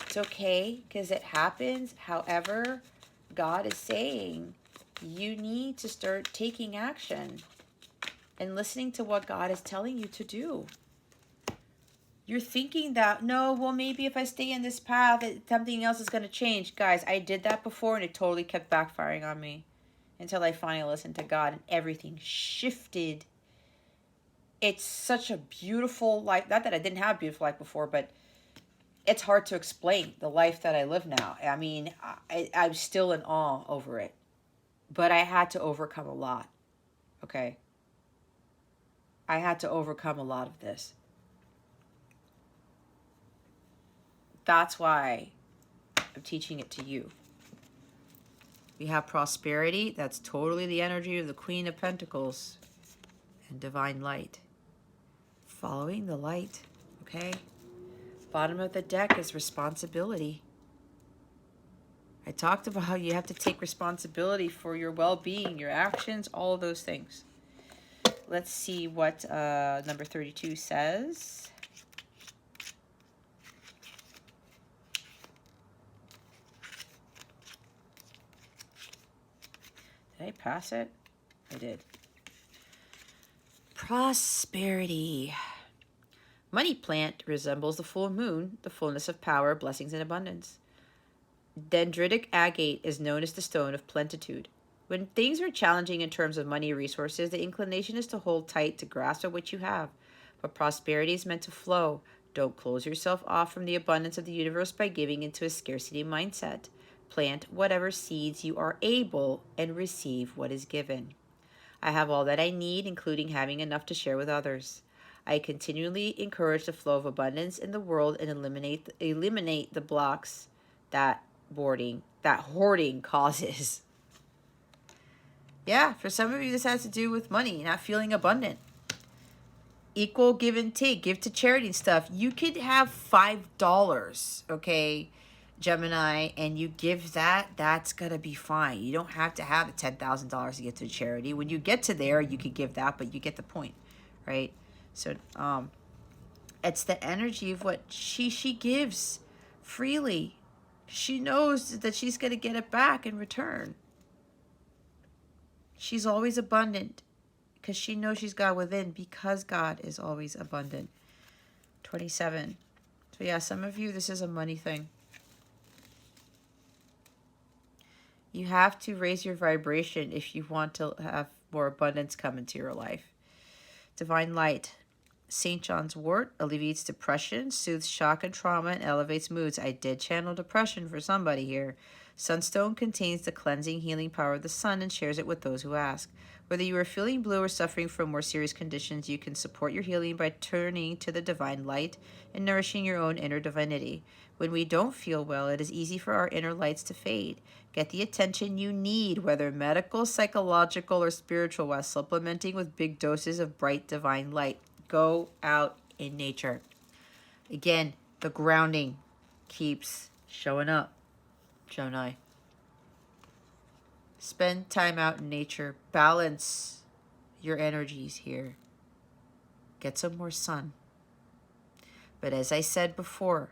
It's okay, because it happens. However, God is saying you need to start taking action and listening to what God is telling you to do. You're thinking that, no, well, maybe if I stay in this path, something else is going to change. Guys, I did that before, and it totally kept backfiring on me until I finally listened to God, and everything shifted. It's such a beautiful life. Not that I didn't have a beautiful life before, but it's hard to explain the life that I live now. I mean, I'm still in awe over it. But I had to overcome a lot. Okay? I had to overcome a lot of this. That's why I'm teaching it to you. We have prosperity. That's totally the energy of the Queen of Pentacles and divine light. Following the light, okay? Bottom of the deck is responsibility. I talked about how you have to take responsibility for your well-being, your actions, all of those things. Let's see what number 32 says. Did I pass it? I did. Prosperity. Money plant resembles the full moon, the fullness of power, blessings, and abundance. Dendritic agate is known as the stone of plenitude. When things are challenging in terms of money resources, the inclination is to hold tight to grasp at what you have. But prosperity is meant to flow. Don't close yourself off from the abundance of the universe by giving into a scarcity mindset. Plant whatever seeds you are able and receive what is given. I have all that I need, including having enough to share with others. I continually encourage the flow of abundance in the world and eliminate the blocks that hoarding causes. Yeah, for some of you, this has to do with money, not feeling abundant. equal give and take, give to charity and stuff. You could have $5, okay, Gemini, and you give that, that's gonna be fine. You don't have to have the $10,000 to get to charity. When you get to there, you could give that, but you get the point, right? So it's the energy of what she gives freely. She knows that she's gonna get it back in return. She's always abundant because she knows she's God within, because God is always abundant. 27. So yeah, some of you, this is a money thing. You have to raise your vibration if you want to have more abundance come into your life. Divine light. St. John's wort alleviates depression, soothes shock and trauma, and elevates moods. I did channel depression for somebody here. Sunstone contains the cleansing, healing power of the sun and shares it with those who ask. Whether you are feeling blue or suffering from more serious conditions, you can support your healing by turning to the divine light and nourishing your own inner divinity. When we don't feel well, it is easy for our inner lights to fade. Get the attention you need, whether medical, psychological, or spiritual, while supplementing with big doses of bright divine light. Go out in nature. Again, the grounding keeps showing up, Gemini. Spend time out in nature. Balance your energies here. Get some more sun. But as I said before,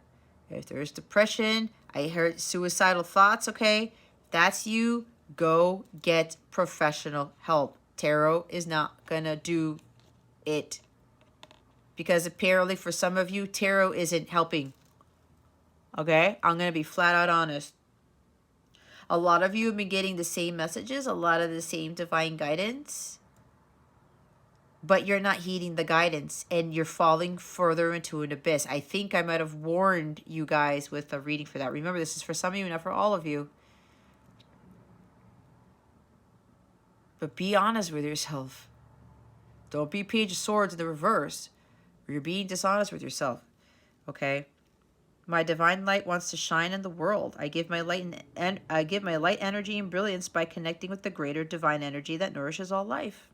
if there's depression, I heard suicidal thoughts, okay? That's you. Go get professional help. Tarot is not going to do it. Because apparently for some of you, tarot isn't helping. Okay? I'm going to be flat out honest. A lot of you have been getting the same messages, a lot of the same divine guidance, but you're not heeding the guidance and you're falling further into an abyss. I think I might have warned you guys with a reading for that. Remember, this is for some of you, not for all of you. But be honest with yourself. Don't be Page of Swords in the reverse, or you're being dishonest with yourself. Okay? My divine light wants to shine in the world. I give my light energy and brilliance by connecting with the greater divine energy that nourishes all life.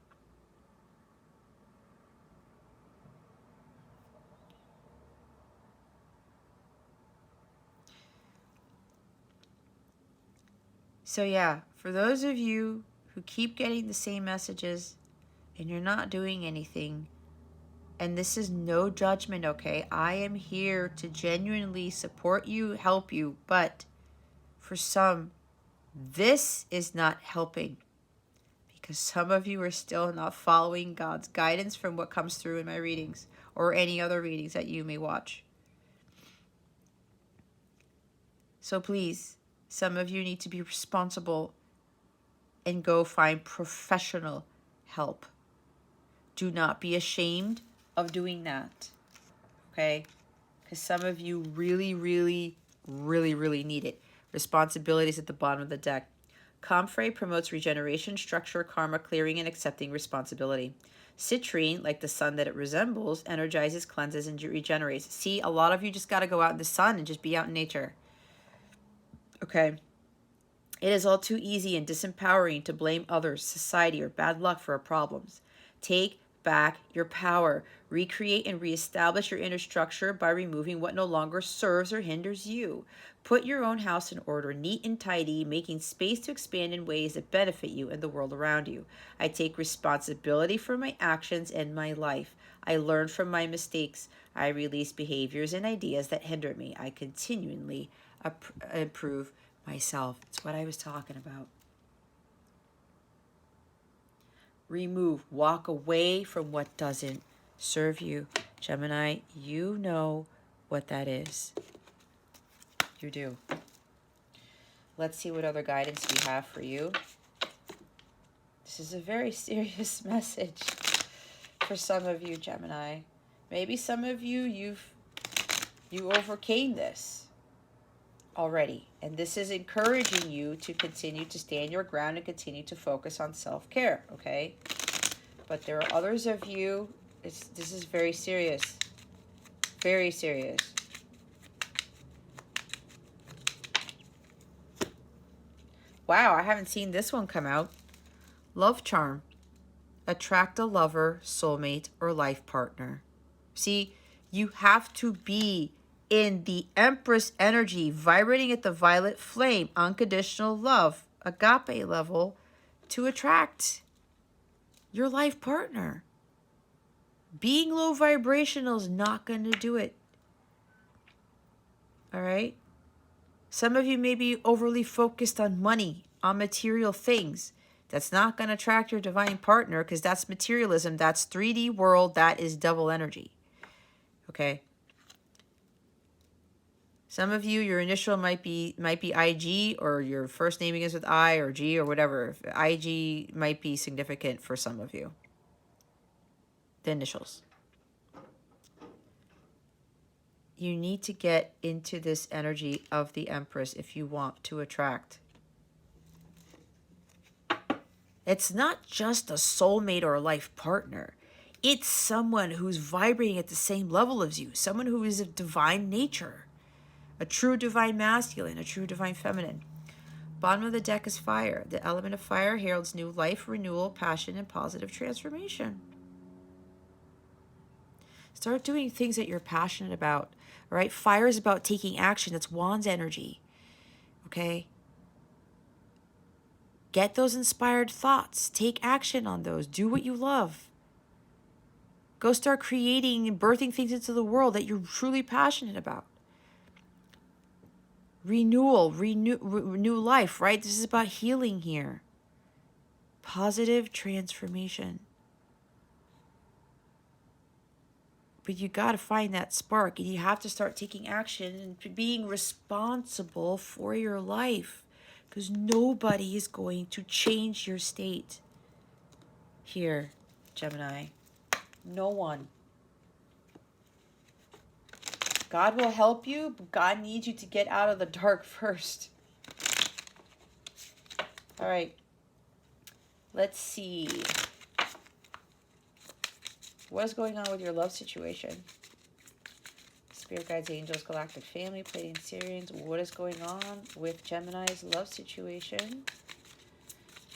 So yeah, for those of you who keep getting the same messages and you're not doing anything, and this is no judgment, okay? I am here to genuinely support you, help you, but for some, this is not helping because some of you are still not following God's guidance from what comes through in my readings or any other readings that you may watch. So please, some of you need to be responsible and go find professional help. Do not be ashamed of doing that, okay? Because some of you really, really, really, really need it. Responsibilities at the bottom of the deck. Comfrey promotes regeneration, structure, karma, clearing, and accepting responsibility. Citrine, like the sun that it resembles, energizes, cleanses, and regenerates. See, a lot of you just got to go out in the sun and just be out in nature. Okay? It is all too easy and disempowering to blame others, society, or bad luck for our problems. Take back your power. Recreate and reestablish your inner structure by removing what no longer serves or hinders you. Put your own house in order, neat and tidy, making space to expand in ways that benefit you and the world around you. I take responsibility for my actions and my life. I learn from my mistakes. I release behaviors and ideas that hinder me. I continually improve myself. It's what I was talking about. Remove, walk away from what doesn't serve you. Gemini, you know what that is. You do. Let's see what other guidance we have for you. This is a very serious message for some of you, Gemini. Maybe some of you, you overcame this already. And this is encouraging you to continue to stand your ground and continue to focus on self-care, okay? But there are others of you, this is very serious. Very serious. Wow, I haven't seen this one come out. Love charm. attract a lover, soulmate, or life partner. See, you have to be in the Empress energy, vibrating at the violet flame, unconditional love, agape level, to attract your life partner. Being low vibrational is not going to do it. All right? Some of you may be overly focused on money, on material things. That's not going to attract your divine partner because that's materialism. That's 3D world. That is double energy. Okay? Some of you, your initial might be IG, or your first name begins with I or G or whatever. IG might be significant for some of you. The initials. You need to get into this energy of the Empress if you want to attract. It's not just a soulmate or a life partner. It's someone who's vibrating at the same level as you. Someone who is of divine nature. A true divine masculine, a true divine feminine. Bottom of the deck is fire. The element of fire heralds new life, renewal, passion, and positive transformation. Start doing things that you're passionate about. All right? Fire is about taking action. That's Wand's energy. Okay? Get those inspired thoughts. Take action on those. Do what you love. Go start creating and birthing things into the world that you're truly passionate about. Renewal, renew life, right? This is about healing here. Positive transformation. But you got to find that spark, and you have to start taking action and being responsible for your life, because nobody is going to change your state here, Gemini. No one. God will help you, but God needs you to get out of the dark first. All right. Let's see. What is going on with your love situation? Spirit guides, angels, galactic family, Pleiadian Syrians. What is going on with Gemini's love situation?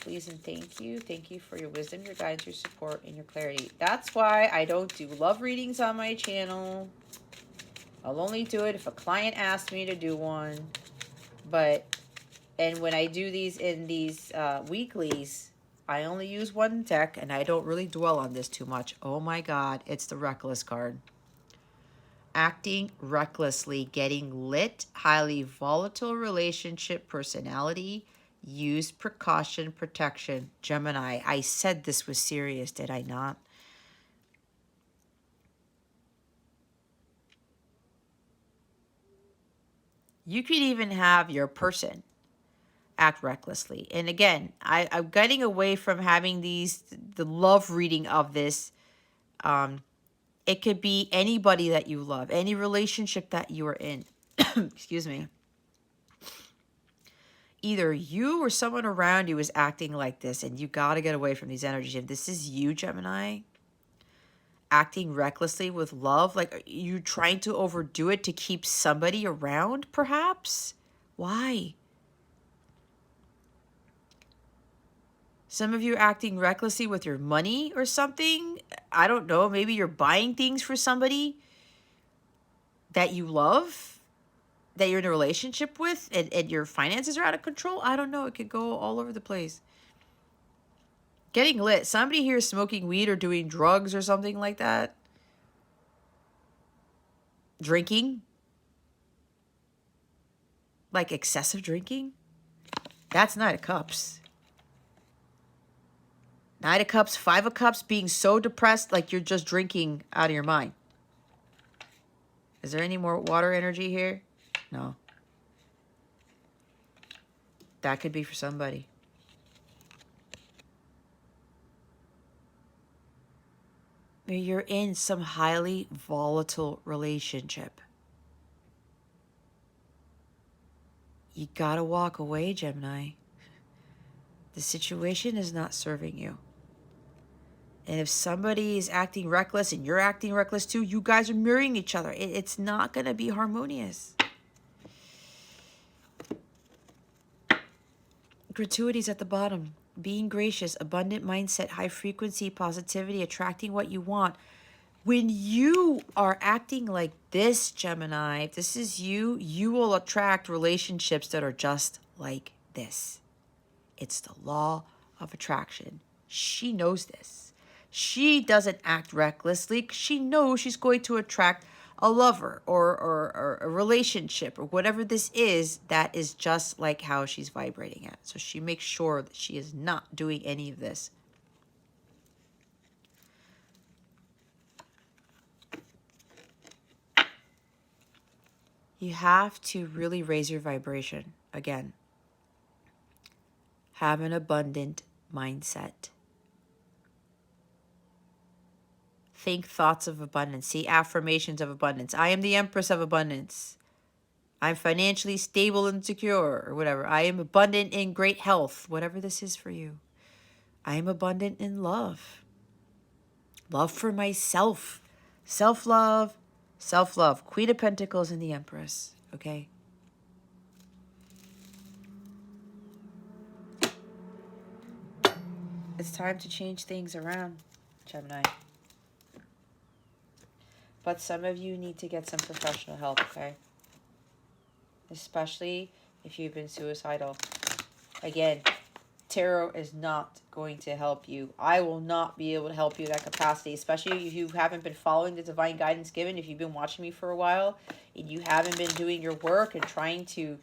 Please and thank you. Thank you for your wisdom, your guidance, your support, and your clarity. That's why I don't do love readings on my channel. I'll only do it if a client asks me to do one. And when I do these in these weeklies, I only use one deck, and I don't really dwell on this too much. Oh my God, it's the Reckless card. Acting recklessly, getting lit, highly volatile relationship personality, use precaution, protection. Gemini, I said this was serious, did I not? You could even have your person act recklessly. And again, I'm getting away from having the love reading of this. It could be anybody that you love, any relationship that you are in. Excuse me. Either you or someone around you is acting like this, and you got to get away from these energies. If this is you, Gemini, acting recklessly with love, like, are you trying to overdo it to keep somebody around, perhaps? Why? Some of you are acting recklessly with your money or something. I don't know. Maybe you're buying things for somebody that you love, that you're in a relationship with, and your finances are out of control. I don't know. It could go all over the place. Getting lit. Somebody here is smoking weed or doing drugs or something like that. Drinking. Like excessive drinking. That's Knight of Cups. Knight of Cups, Five of Cups, being so depressed like you're just drinking out of your mind. Is there any more water energy here? No. That could be for somebody. Maybe you're in some highly volatile relationship. You gotta walk away, Gemini. The situation is not serving you. And if somebody is acting reckless and you're acting reckless too, you guys are mirroring each other. It's not going to be harmonious. Gratuities at the bottom. being gracious, abundant mindset, high frequency, positivity, attracting what you want. When you are acting like this, Gemini, if this is you, you will attract relationships that are just like this. It's the law of attraction. She knows this. She doesn't act recklessly 'cause she knows she's going to attract a lover or a relationship or whatever this is that is just like how she's vibrating at. So she makes sure that she is not doing any of this. You have to really raise your vibration. Again, have an abundant mindset. Think thoughts of abundance. See affirmations of abundance. I am the Empress of abundance. I'm financially stable and secure, or whatever. I am abundant in great health, whatever this is for you. I am abundant in love. Love for myself. Self-love. Self-love. Queen of Pentacles and the Empress. Okay? It's time to change things around, Gemini. But some of you need to get some professional help, okay? Especially if you've been suicidal. Again, tarot is not going to help you. I will not be able to help you in that capacity, especially if you haven't been following the divine guidance given. If you've been watching me for a while and you haven't been doing your work and trying to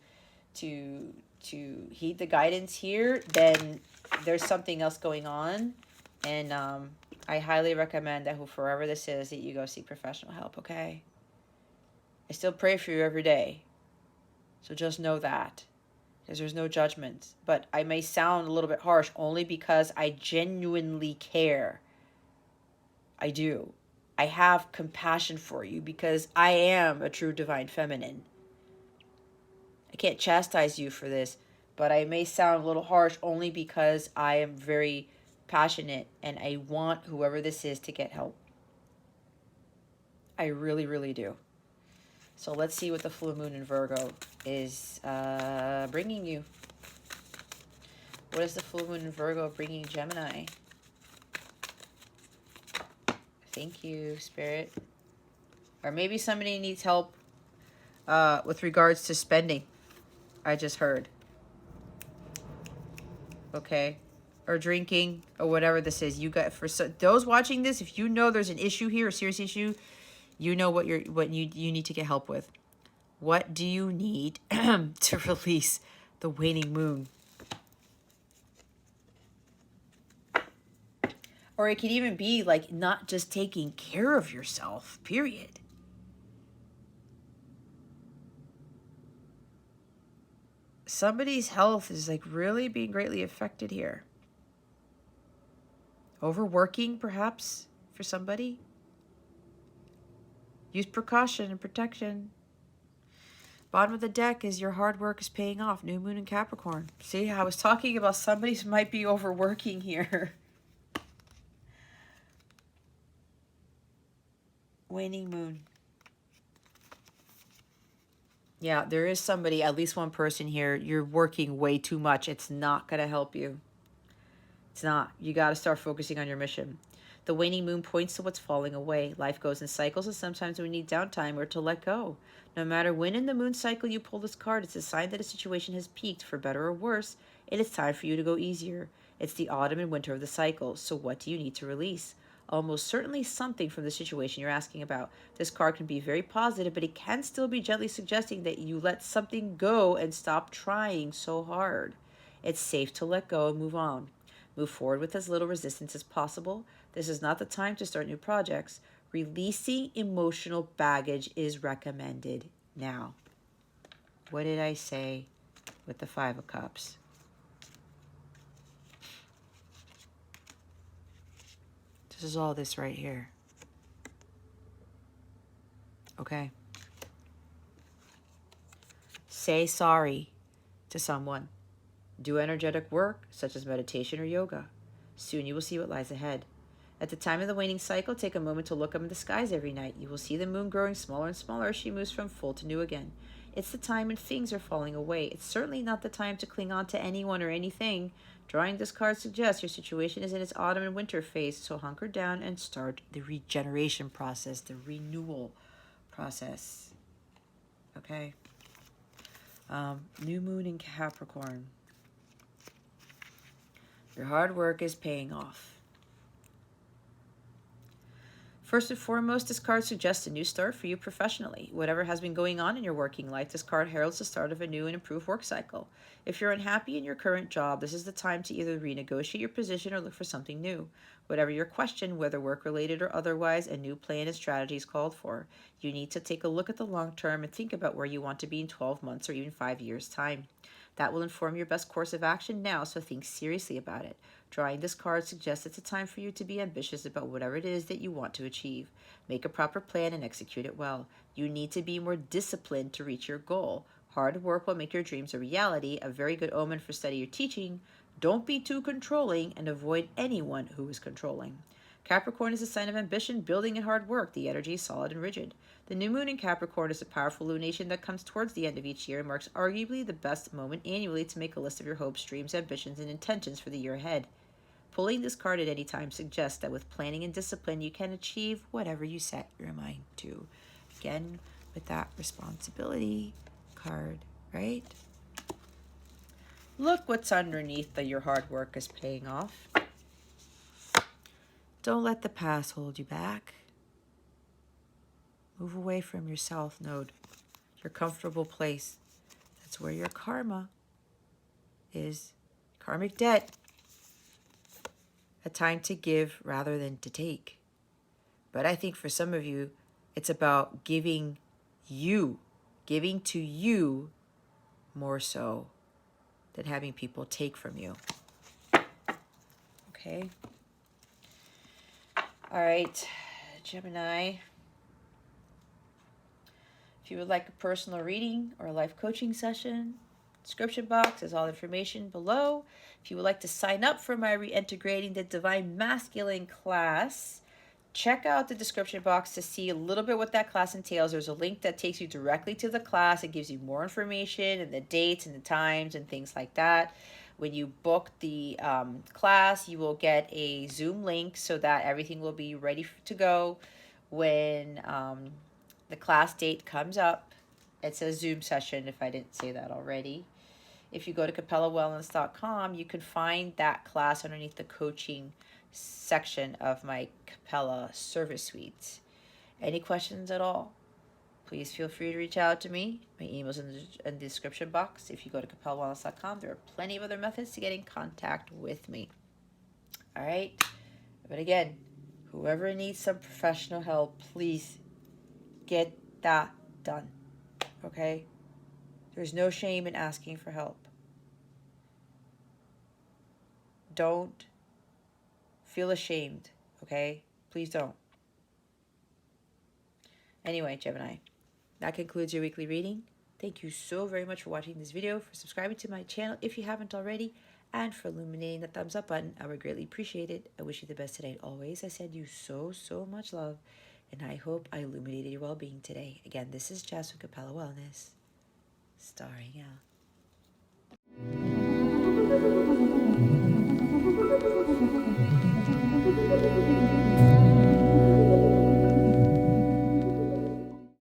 heed the guidance here, then there's something else going on. And I highly recommend that forever this is, that you go seek professional help, okay? I still pray for you every day. So just know that. Because there's no judgment. But I may sound a little bit harsh only because I genuinely care. I do. I have compassion for you because I am a true divine feminine. I can't chastise you for this, but I may sound a little harsh only because I am very passionate and I want whoever this is to get help. I really, really do. So let's see what the full moon in Virgo is bringing you. What is the full moon in Virgo bringing Gemini? Thank you, Spirit. Or maybe somebody needs help with regards to spending. I just heard. Okay. Or drinking or whatever this is. You got, for those watching this, if you know there's an issue here, a serious issue, you know what you need to get help with. What do you need to release the waning moon? Or it could even be like not just taking care of yourself, period. Somebody's health is like really being greatly affected here. Overworking, perhaps, for somebody. Use precaution and protection. Bottom of the deck is your hard work is paying off. New moon in Capricorn. See, I was talking about somebody who might be overworking here. Waning moon. Yeah, there is somebody, at least one person here, you're working way too much. It's not going to help you. It's not. You got to start focusing on your mission. The waning moon points to what's falling away. Life goes in cycles, and sometimes we need downtime or to let go. No matter when in the moon cycle you pull this card, it's a sign that a situation has peaked, for better or worse, and it's time for you to go easier. It's the autumn and winter of the cycle, so what do you need to release? Almost certainly something from the situation you're asking about. This card can be very positive, but it can still be gently suggesting that you let something go and stop trying so hard. It's safe to let go and move on. Move forward with as little resistance as possible. This is not the time to start new projects. Releasing emotional baggage is recommended now. What did I say with the Five of Cups? This is all this right here. Okay. Say sorry to someone. Do energetic work, such as meditation or yoga. Soon you will see what lies ahead. At the time of the waning cycle, take a moment to look up in the skies every night. You will see the moon growing smaller and smaller as she moves from full to new again. It's the time when things are falling away. It's certainly not the time to cling on to anyone or anything. Drawing this card suggests your situation is in its autumn and winter phase, so hunker down and start the regeneration process, the renewal process. Okay? New moon in Capricorn. Your hard work is paying off. First and foremost, this card suggests a new start for you professionally. Whatever has been going on in your working life, this card heralds the start of a new and improved work cycle. If you're unhappy in your current job, this is the time to either renegotiate your position or look for something new. Whatever your question, whether work-related or otherwise, a new plan and strategy is called for. You need to take a look at the long term and think about where you want to be in 12 months or even 5 years' time. That will inform your best course of action now, so think seriously about it. Drawing this card suggests it's a time for you to be ambitious about whatever it is that you want to achieve. Make a proper plan and execute it well. You need to be more disciplined to reach your goal. Hard work will make your dreams a reality, a very good omen for study or teaching. Don't be too controlling and avoid anyone who is controlling. Capricorn is a sign of ambition, building, and hard work. The energy is solid and rigid. The new moon in Capricorn is a powerful lumination that comes towards the end of each year and marks arguably the best moment annually to make a list of your hopes, dreams, ambitions, and intentions for the year ahead. Pulling this card at any time suggests that with planning and discipline, you can achieve whatever you set your mind to. Again, with that responsibility card, right? Look what's underneath that your hard work is paying off. Don't let the past hold you back. Move away from your south node, your comfortable place. That's where your karma is. Karmic debt. A time to give rather than to take. But I think for some of you, it's about giving to you more so than having people take from you. Okay? All right, Gemini. If you would like a personal reading or a life coaching session, description box has all information below. If you would like to sign up for my Reintegrating the Divine Masculine class, check out the description box to see a little bit what that class entails. There's a link that takes you directly to the class. It gives you more information and the dates and the times and things like that. When you book the class, you will get a Zoom link so that everything will be ready to go when the class date comes up. It's a Zoom session, if I didn't say that already. If you go to capellawellness.com, you can find that class underneath the coaching section of my Capella service suite. Any questions at all? Please feel free to reach out to me. My email's in the description box. If you go to capellawellness.com, there are plenty of other methods to get in contact with me. All right? But again, whoever needs some professional help, please get that done. Okay? There's no shame in asking for help. Don't feel ashamed, okay? Please don't. Anyway, Gemini, that concludes your weekly reading. Thank you so very much for watching this video, for subscribing to my channel if you haven't already, and for illuminating the thumbs up button. I would greatly appreciate it. I wish you the best today always. I send you so much love, and I hope I illuminated your well-being today. Again, this is Jess with Capella Wellness, starring out.